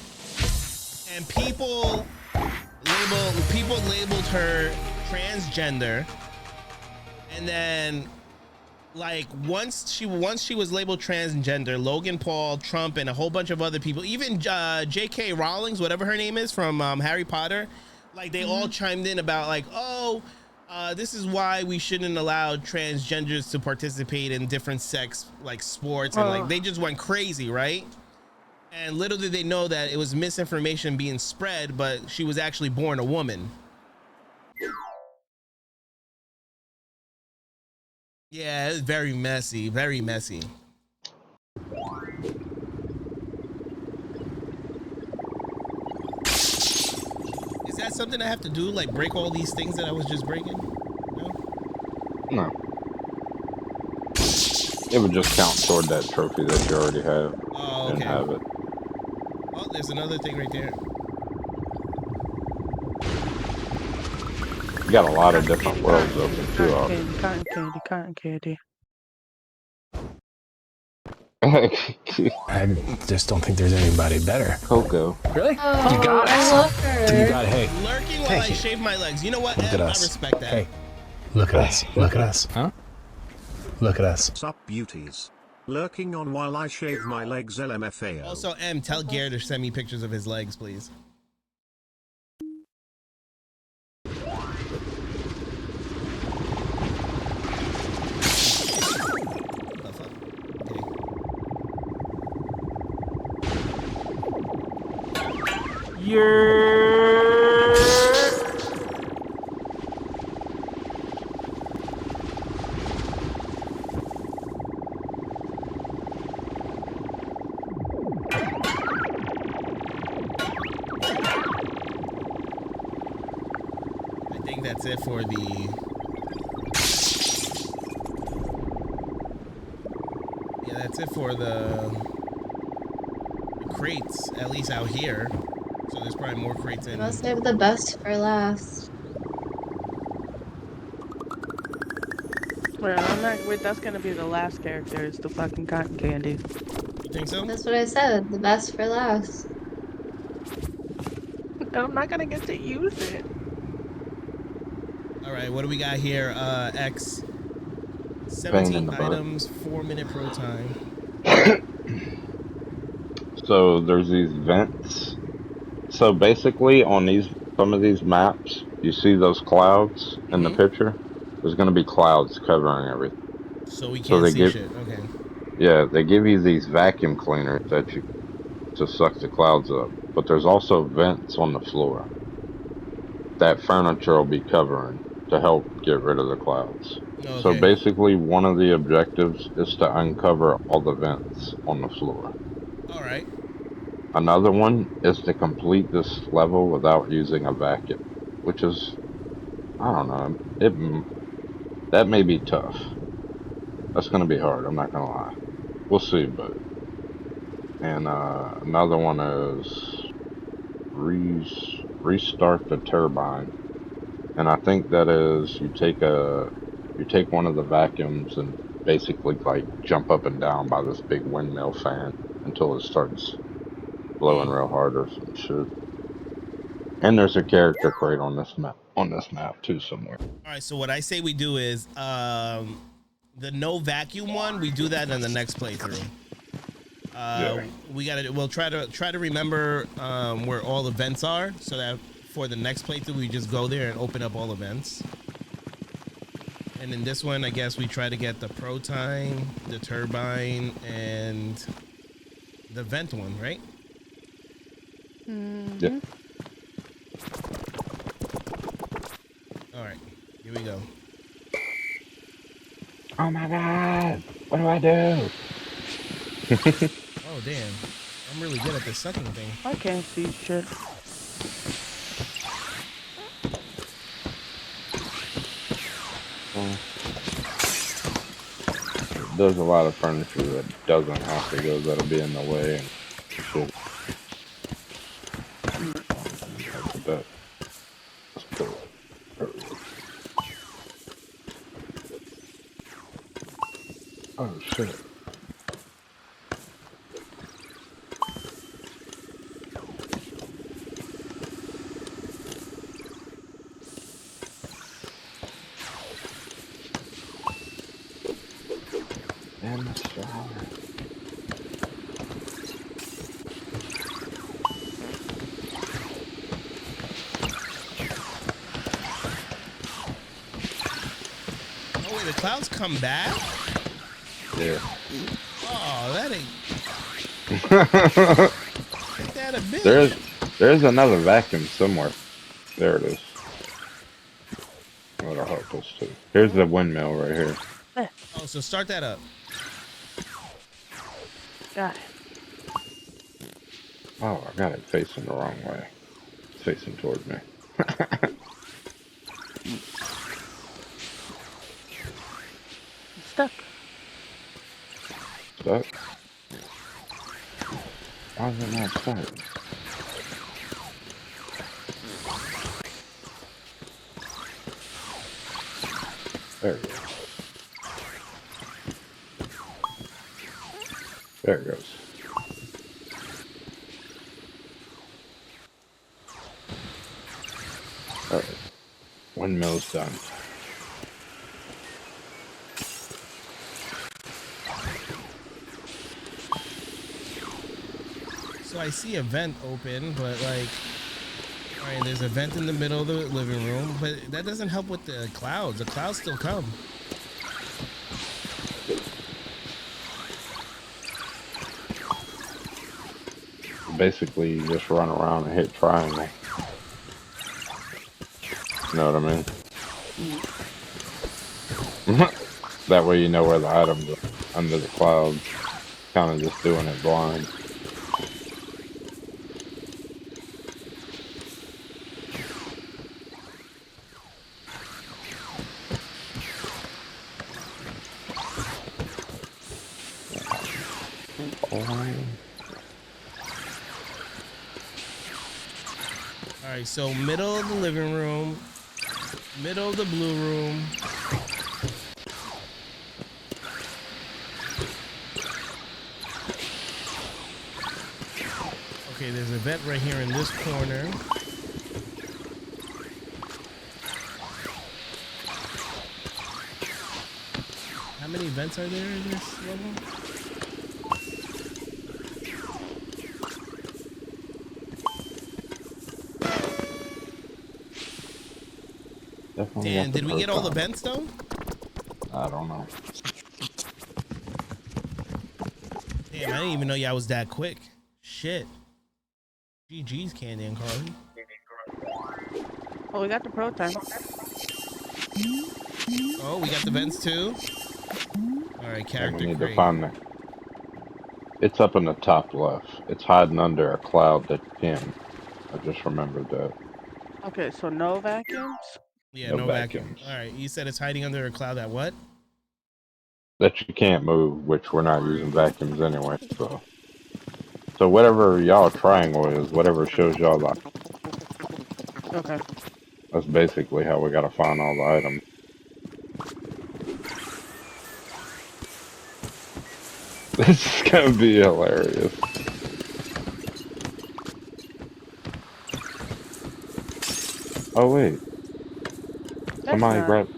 and people labeled her transgender, and then like once she was labeled transgender, Logan Paul, Trump, and a whole bunch of other people, even J.K. Rowling, whatever her name is from Harry Potter, like they all chimed in about like, oh, this is why we shouldn't allow transgenders to participate in different sex like sports, and like they just went crazy, right? And little did they know that it was misinformation being spread, but she was actually born a woman. Yeah, it's very messy, very messy. Is that something I have to do, like break all these things that I was just breaking? No. It would just count toward that trophy that you already have. Oh, And okay. have it. Oh, there's another thing right there. You got a lot of different worlds open too. Cotton candy. I just don't think there's anybody better. Coco. Really? Oh, You got it. I love her. You got it. Hey, Lurking while Thank I you. shave my legs. You know what? look at I us. respect that. Hey, look at us. Look at us. Huh? Look at us. Sup beauties. Lurking on while I shave my legs LMFAO. Also, M, tell Gare to send me pictures of his legs, please. I think that's it for the... Yeah, that's it for the crates, at least out here. So there's probably more crates in... I'll save the best for last. Well, I'm not. Wait, that's gonna be the last character. It's the fucking cotton candy. You think so? That's what I said. The best for last. I'm not gonna get to use it. All right, what do we got here? X. Bang in 17 the butt. items, 4-minute pro time. So there's these vents. So basically on some of these maps, you see those clouds in the picture? There's gonna be clouds covering everything. So we So can't they see give- shit. Okay. Yeah, they give you these vacuum cleaners to suck the clouds up. But there's also vents on the floor that furniture will be covering to help get rid of the clouds. Okay. So basically one of the objectives is to uncover all the vents on the floor. All right. Another one is to complete this level without using a vacuum, which is, I don't know, that may be tough. That's gonna be hard, I'm not gonna lie. We'll see, but... And another one is restart the turbine. And I think that is you take one of the vacuums and basically like jump up and down by this big windmill fan until it starts blowing real hard or some shit. And there's a character crate on this map too somewhere. All right, so what I say we do is the no vacuum one, we do that in the next playthrough. We'll try to remember where all the vents are, so that for the next playthrough we just go there and open up all the vents. And in this one, I guess we try to get the pro time, the turbine, and the vent one, right? Yep. All right, here we go. Oh my god! What do I do? Oh damn, I'm really good at this sucking thing. I can't see shit. There's a lot of furniture that doesn't have to go, that'll be in the way and shit. That's cool. Oh shit. And the shower. Oh wait, the clouds come back? Yeah. Oh, that ain't... Ain't that a bitch? There's another vacuum somewhere. There it is. That'll help us too. Here's the windmill right here. Oh, so start that up. Got it. Oh, I got it facing the wrong way. It's facing towards me. Stuck. Stuck? Why is it not stuck? There it goes. There it goes. Alright. Windmill's done. So I see a vent open, but like, all right, there's a vent in the middle of the living room, but that doesn't help with the clouds. The clouds still come. Basically, you just run around and hit triangle. You know what I mean? That way you know where the items are under the clouds. Kind of just doing it blind. All right, so middle of the living room, middle of the blue room. Okay, there's a vent right here in this corner. How many vents are there in this level? Definitely Dan, did we get all the vents though? I don't know. Damn, I didn't even know y'all was that quick. Shit. GG's, Candy and Carly. Oh, we got the prototype. Oh, we got the vents too? Alright, And character we need crate. to find it. It's up in the top left. It's hiding under a cloud that can. I just remembered that. Okay, so no vacuums? Yeah, No no vacuum. vacuums. Alright, you said it's hiding under a cloud that what? That you can't move, which we're not using vacuums anyway, so. So whatever y'all triangle is, whatever shows y'all that. Okay. That's basically how we gotta find all the items. This is gonna be hilarious. Oh wait. Somebody grab.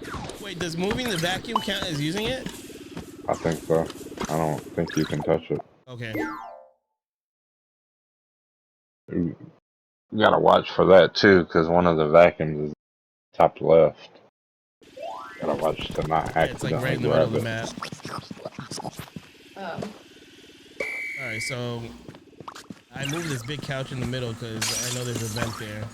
Wait, does moving the vacuum count as using it? I think so. I don't think you can touch it. Okay. You gotta watch for that too, because one of the vacuums is top left. Gotta watch to not Yeah, it's like right accidentally in the middle of grab the it. map. Alright, so I moved this big couch in the middle because I know there's a vent there.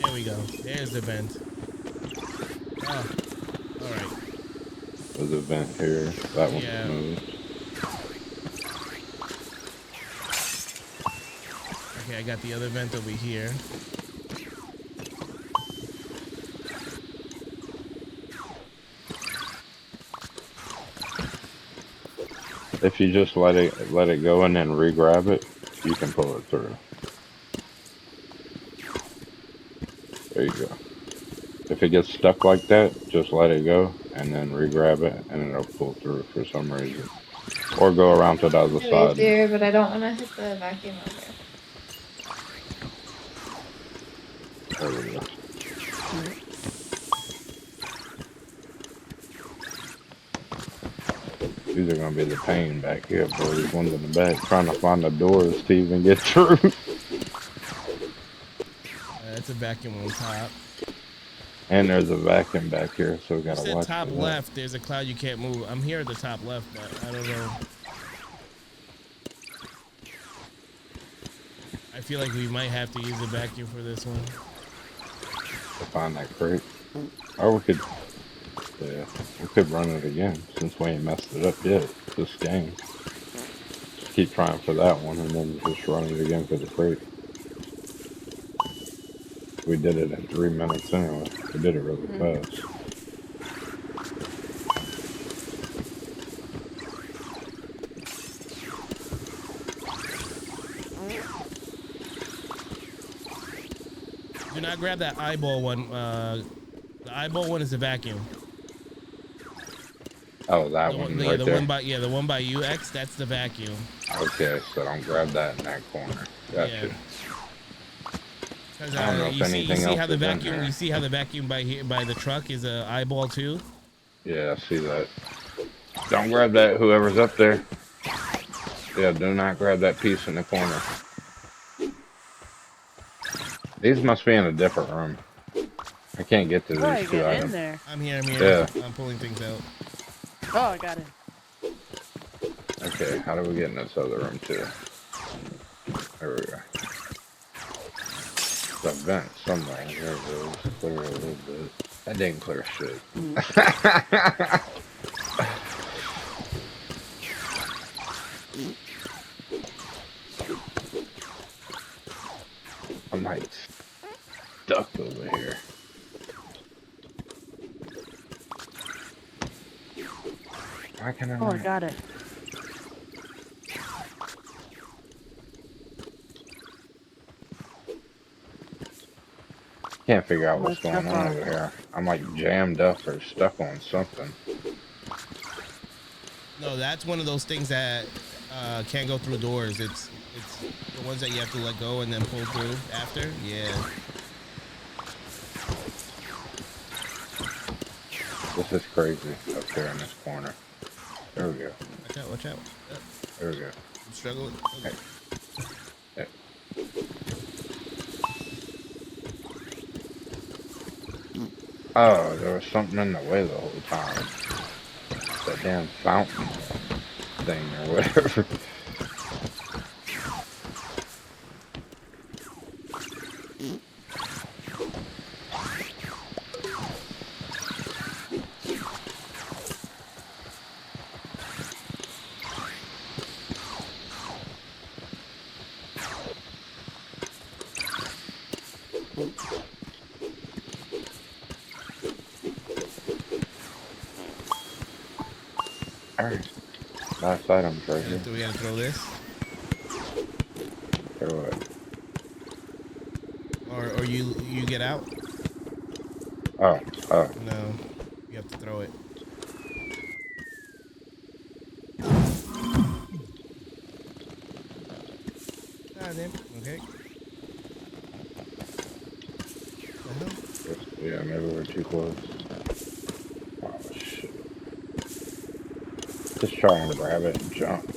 There we go. There's the vent. Oh, alright. There's a vent here. That one's Yeah. moved. Okay, I got the other vent over here. If you just let it go and then re-grab it, you can pull it through. There you go. If it gets stuck like that, just let it go and then re-grab it and it'll pull through for some reason. Or go around to the other It's side. easier, but I don't want to hit the vacuum over. There we go. These are gonna be the pain back here, boy. These ones in the back trying to find the doors to even get through. It's a vacuum on top. And there's a vacuum back here, so we You gotta said watch top for that. left. There's a cloud you can't move. I'm here at the top left, but I don't know. I feel like we might have to use a vacuum for this one. To find that crate. Or we could, yeah, we could run it again since we ain't messed it up yet. This game. Just keep trying for that one and then just run it again for the crate. We did it in 3 minutes anyway. We did it really fast. Do not grab that eyeball one. The eyeball one is the vacuum. Oh, that The one one, right the there. one by the one by UX. That's the vacuum. Okay, so don't grab that in that corner. Gotcha. Yeah. 'Cause, I don't know if you see anything how else the is in vacuum. there. You see how the vacuum by here by the truck is a eyeball too. Yeah, I see that. Don't grab that, whoever's up there. Yeah, do not grab that piece in the corner. These must be in a different room. I can't get to How do I these two get in items. there? I'm here. I'm here. Yeah. I'm pulling things out. Oh, I got it. Okay, how do we get in this other room too? There we go. The vent somewhere. There it goes. Clear a little bit. That didn't clear shit. I'm like stuck over here. Why can I Oh, I not? got it. Can't figure out what's What's going up, on over here. I'm like jammed up or stuck on something. No, that's one of those things that can't go through doors. It's the ones that you have to let go and then pull through after. Yeah. This is crazy up there in this corner. There we go. Watch out! Watch out! There we go. I'm struggling. Okay. Yeah. Oh, there was something in the way the whole time. That damn fountain thing or whatever. Alright. Last items right here. Do we gotta throw this? Throw it. Or you get out? Oh, oh. No, you have to throw it. Ah, damn. Okay. Yeah, maybe we're too close. Oh, shit. Just try and grab it and jump.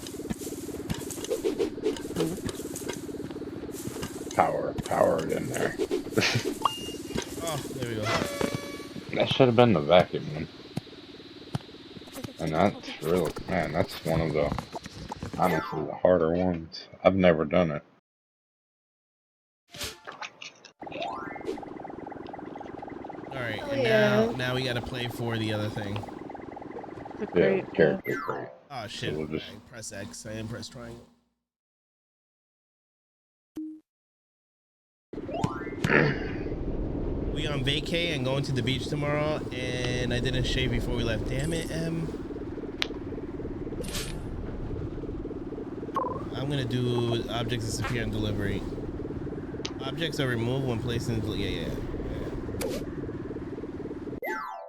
Power it in there. Oh, there we go. That should have been the vacuum one. And that's really, man, that's one of the, honestly, the harder ones. I've never done it. Alright, Oh, and yeah. now we gotta play for the other thing. The Yeah, crate. character crate. Oh shit. So we'll just- I press X, I didn't press triangle. We on vacay and going to the beach tomorrow, and I didn't shave before we left. Damn it, I'm gonna do objects disappear and delivery. Objects are removed when placed in. Yeah.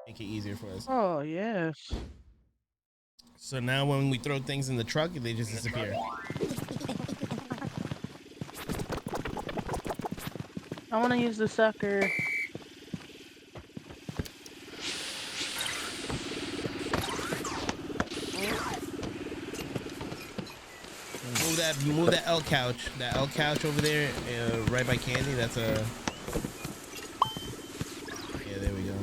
Make it easier for us. Oh, yes. So now when we throw things in the truck, they just disappear. I want to use the sucker. Move that L couch. That L couch over there, right by Candy. That's a. Yeah, there we go.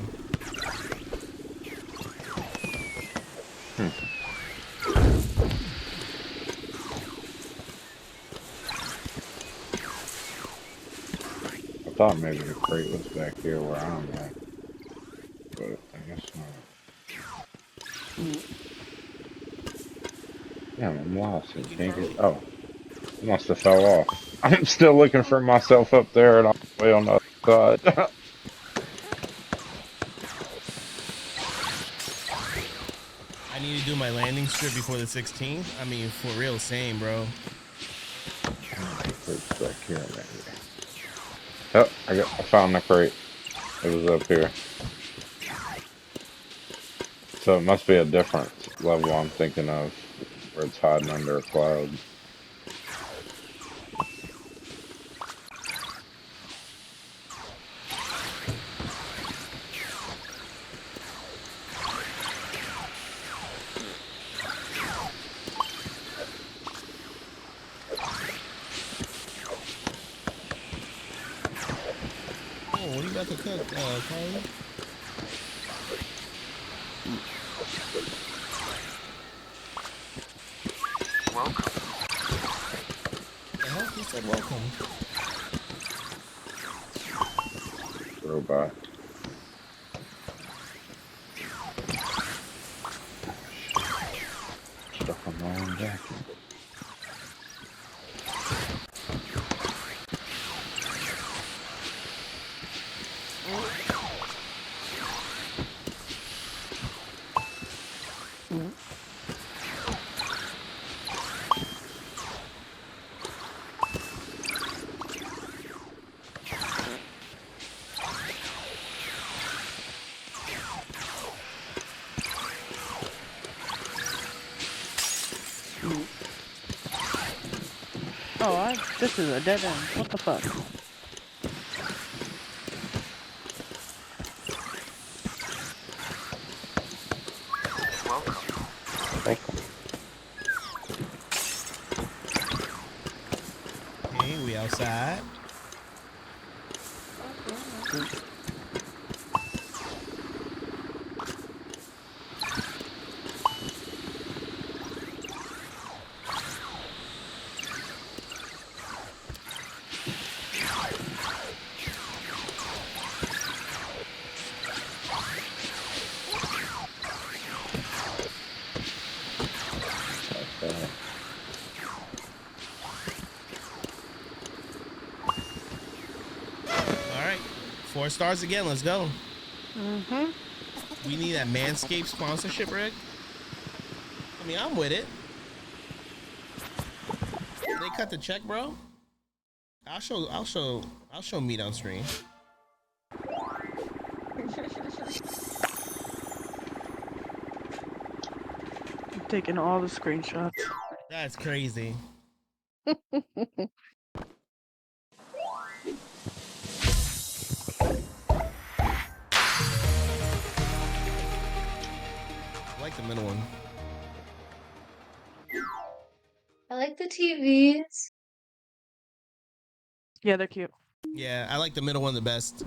thought maybe the crate was back here where I'm at. But I guess not. Damn, I'm lost. I can't get. Oh, I must have fell off. I'm still looking for myself up there and I'm way on the other side. I need to do my landing strip before the 16th. I mean, for real, same, bro. Crate's back here, maybe. Oh, I found the crate. It was up here. So it must be a different level I'm thinking of, where it's hiding under a cloud. Oh, what are you about to cook, Carly? Welcome. The hell? He said welcome. Robot. Stuck on my own jacket. Oh, this is a dead end. What the fuck? Okay, we outside. All right, 4 stars again. Let's go. We need that Manscaped sponsorship, Rick. I mean, I'm with it. They cut the check, bro. I'll show meat on screen. I'm taking all the screenshots. That's crazy. I like the middle one. I like the TVs. Yeah, they're cute. Yeah, I like the middle one the best.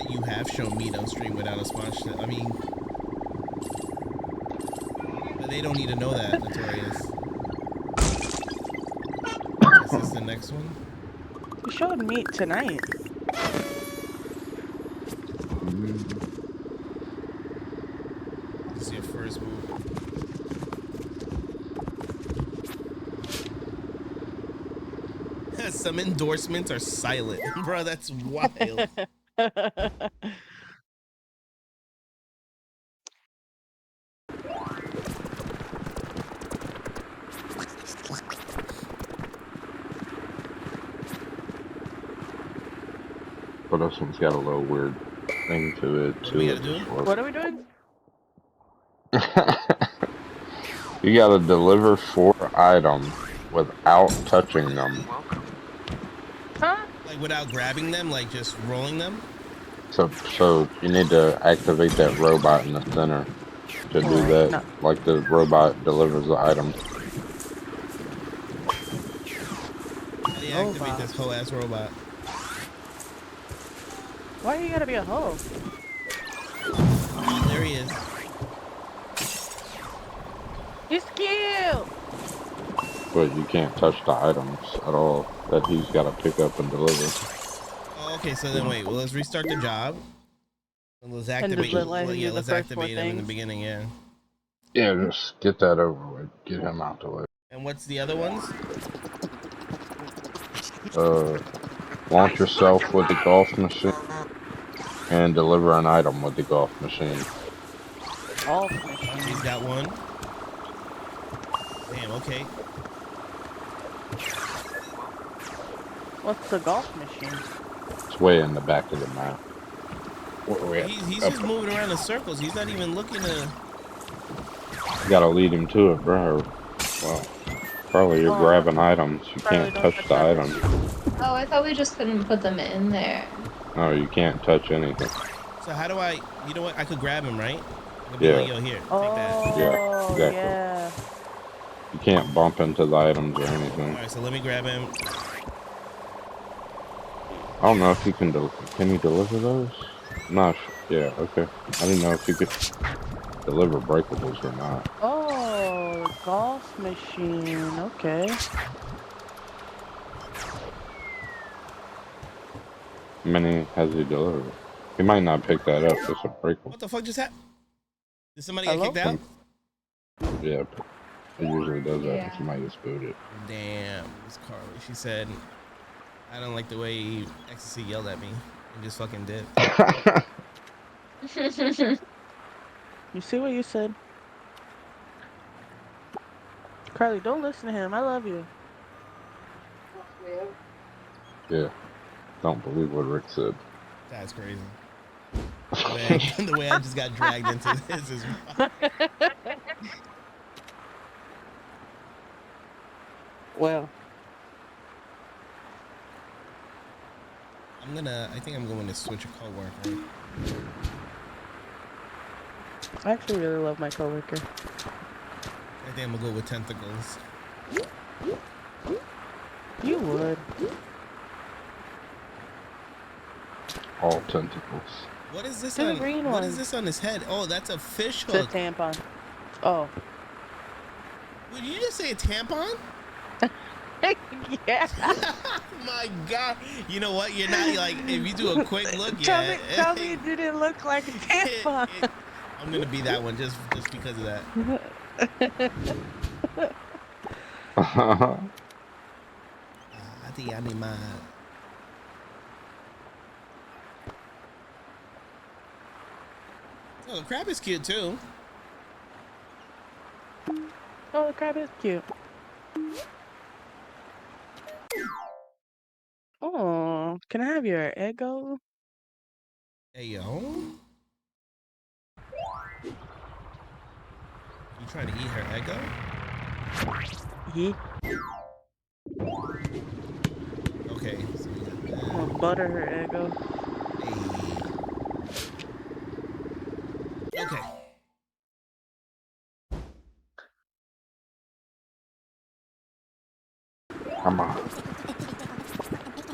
You have shown meat on stream without a sponsorship. I mean, but they don't need to know that, Notorious. Is this the next one? You showed meat tonight. This is your first move. Some endorsements are silent. Bro, that's wild. But this one's got a little weird thing to it too. What are we doing? You gotta deliver 4 items without touching them. Huh? Like without grabbing them, like just rolling them? So you need to activate that robot in the center to do that. No. Like the robot delivers the item. How do you activate this whole ass robot? Why you gotta be a hoe? Oh, there he is. He's cute! but you can't touch the items at all that he's got to pick up and deliver. Oh, okay, so then wait. Well, let's restart the job. And let's And activate. just let him Well, do yeah, the let's first four activate him in the things. beginning. Yeah. Yeah, just get that over with. Get him out the way. And what's the other ones? Launch yourself with the golf machine and deliver an item with the golf machine. Golf machine. He's got one. Damn. Okay. What's the golf machine? It's way in the back of the map. He's just moving around in circles. He's not even looking to. You gotta lead him to it, bro. Well, Carly, you're grabbing items. You Carly, can't don't touch touch the that. items. Oh, I thought we just couldn't put them in there. No, you can't touch anything. So how do I? You know what? I could grab him, right? I could be Yeah. like, yo, here, take that. Oh, Yeah, exactly. yeah. You can't bump into the items or anything. All right, so let me grab him. I don't know if you can you deliver those? Not sure. Yeah, okay. I didn't know if you could deliver breakables or not. Oh, golf machine. Okay. How many has he delivered? He might not pick that up. It's a breakable. What the fuck just happened? Did somebody Hello? get kicked out? Yeah, it usually does that Yeah. if somebody gets booted. Damn, it's Carly. She said, I don't like the way Ecstasy yelled at me and just fucking did. You see what you said? Carly, don't listen to him. I love you. Yeah. Don't believe what Rick said. That's crazy. The way I just got dragged into this is Well, I think I'm going to switch a coworker. I actually really love my coworker. I think I'm gonna go with tentacles. You would. All tentacles. What is this Do the on? green What one. is this on his head? Oh, that's a fish It's a hook. tampon. Oh. Did you just say a tampon? Yeah. My God! You know what? You're not like if you do a quick look. Tell Yeah. me it didn't look like a tampon. I'm gonna be that one just because of that. Ati anima. Oh, the crab is cute too. Oh, the crab is cute. Oh, can I have your Eggo? Hey yo. You trying to eat her Eggo? Yeah. Okay. So we got that. I'm gonna butter her Eggo. Hey. Okay.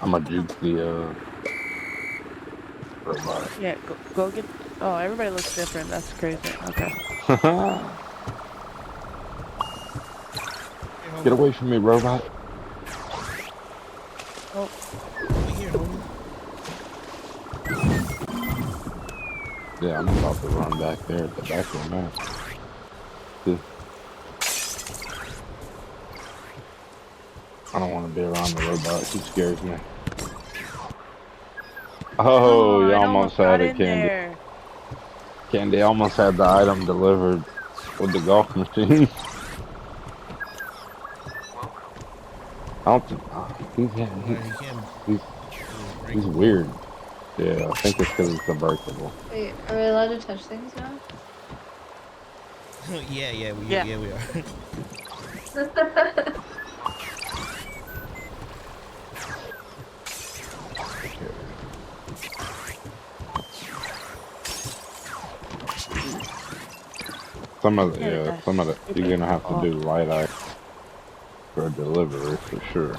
I'm a juke the robot. Yeah, go get. Oh, everybody looks different. That's crazy. Okay. Get away from me, robot. Oh, Over here, homie. Yeah, I'm about to run back there at the back of the map. Yeah. I don't want to be around the robot. He scares me. Oh, you almost had it, Candy. there. Candy almost had the item delivered with the golf machine. I don't think he's weird. Yeah, I think it's because it's unbreakable. Wait, are we allowed to touch things now? Yeah, we are. Some of the, you're gonna have to do light eye for a delivery for sure.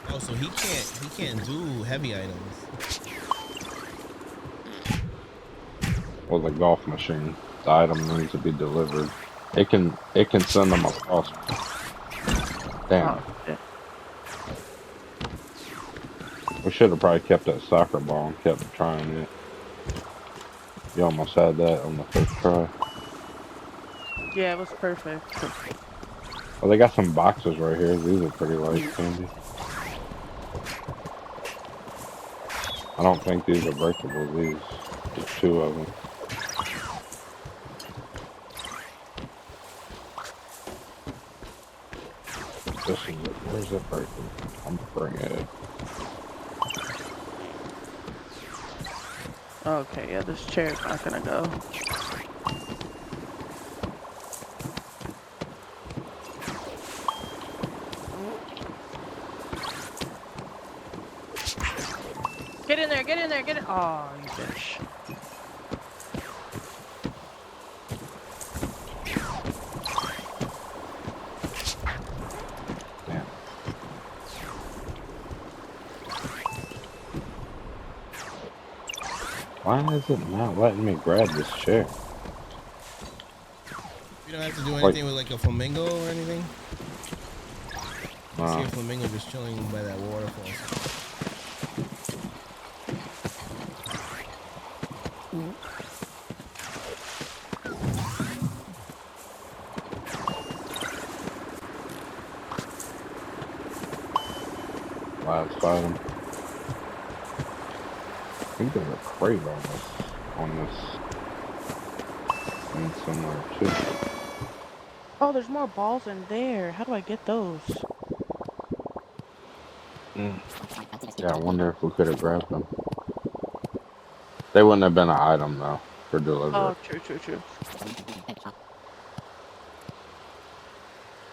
Oh, so he can't do heavy items. Well, the golf machine, the item needs to be delivered. It can send them across Damn. Oh, shit. We should have probably kept that soccer ball and kept trying it. You almost had that on the first try. Yeah, it was perfect. Well, they got some boxes right here. These are pretty light candy. I don't think these are breakable. These, there's 2 of them. This is it. Where's it breaking? I'm bringing it. Okay, yeah, this chair's not gonna go. Get in there, get in there, get in. Oh, you bitch. Damn. Why is it not letting me grab this chair? You don't have to do anything with like a flamingo or anything? I see Nah. a flamingo just chilling by that waterfall. Last item. I think there's a crate on this thing somewhere too. Oh, there's more balls in there. How do I get those? Yeah, I wonder if we could have grabbed them. They wouldn't have been an item though for delivery. Oh, true, true, true.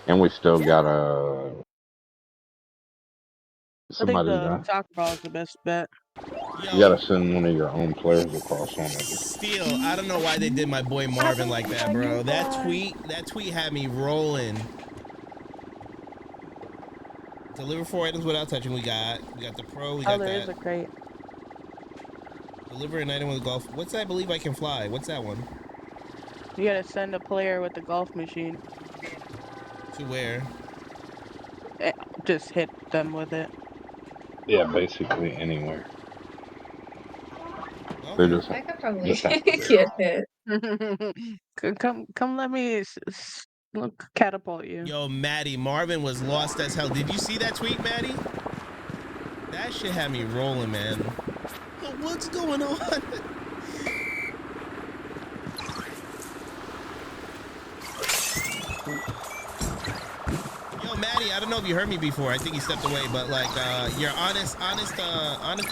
And we still gotta I think somebody the that soccer ball is the best bet. you gotta send one of your own players across on it. Steel, I don't know why they did my boy Marvin like that, bro. That tweet had me rolling. Deliver 4 items without touching. We got the pro. We got Oh, there that. is a crate. Deliver an item with a golf. What's that? I believe I can fly. What's that one? You gotta send a player with the golf machine. To where? Just hit them with it. Yeah, basically anywhere. Okay. They just I could probably have to do get hit. Come, let me catapult you. Yo, Maddie, Marvin was lost as hell. Did you see that tweet, Maddie? That shit had me rolling, man. Yo, what's going on? Yo, Maddie, I don't know if you heard me before. I think he stepped away, but like, your honest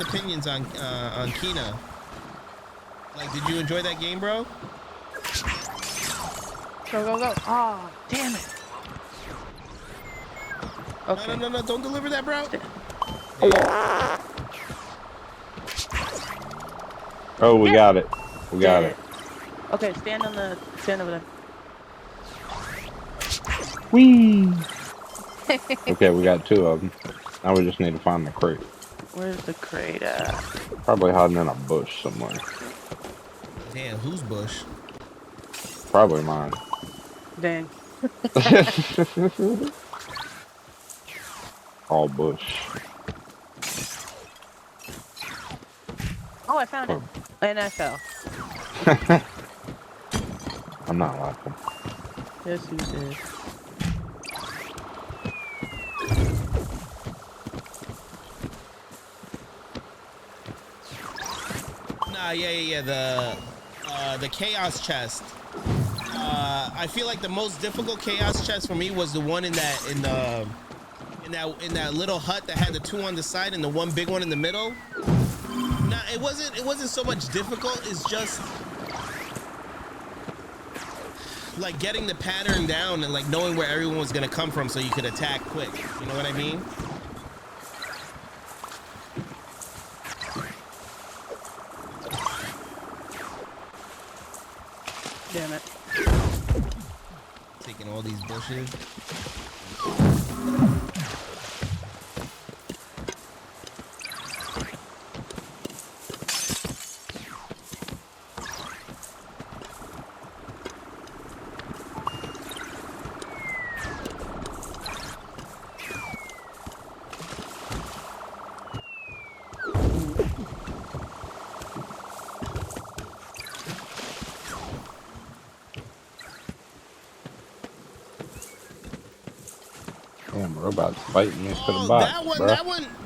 opinions on Kina. Like, did you enjoy that game, bro? Go, go, go. Oh, damn it. Okay. No, don't deliver that, bro. Oh, we got it. We got it. Okay, stand over there. Whee! Okay, we got 2 of them. Now we just need to find the crate. Where's the crate at? Probably hiding in a bush somewhere. Damn, whose bush? Probably mine. Dang. All bush. Oh, I found it. And I fell. I'm not laughing. Yes, you did. Nah, yeah. The chaos chest. I feel like the most difficult chaos chest for me was the one in that little hut that had the 2 on the side and the 1 big one in the middle. Nah, it wasn't so much difficult. It's just like getting the pattern down and like knowing where everyone was gonna come from so you could attack quick. You know what I mean? Damn it. Taking all these bushes. robots fighting against the Oh, bots,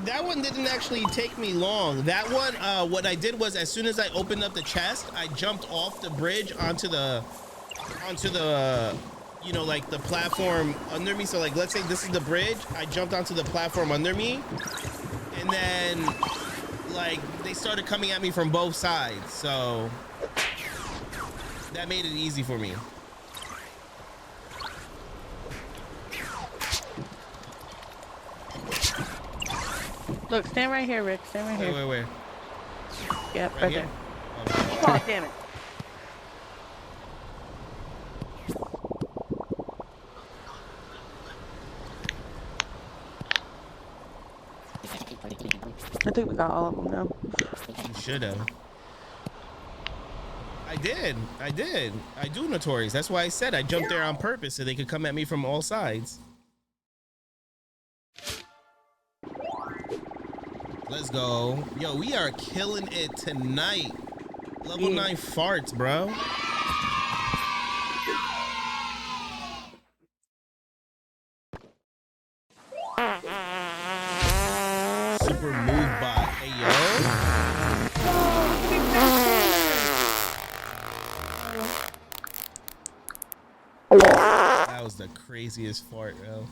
that one didn't actually take me long. That one, what I did was as soon as I opened up the chest, I jumped off the bridge onto the, you know, like the platform under me. So like, let's say this is the bridge. I jumped onto the platform under me, and then like they started coming at me from both sides. So that made it easy for me. Look, stand right here, Rick. Stand right here. Wait. Yep, right here? there. Oh. Oh, damn it. I think we got all of them now. You should have. I did. I do Notorious. That's why I said I jumped there on purpose so they could come at me from all sides. Let's go. Yo, we are killing it tonight. Level 9 farts, bro. Super move bot. Hey, yo. That was the craziest fart, yo.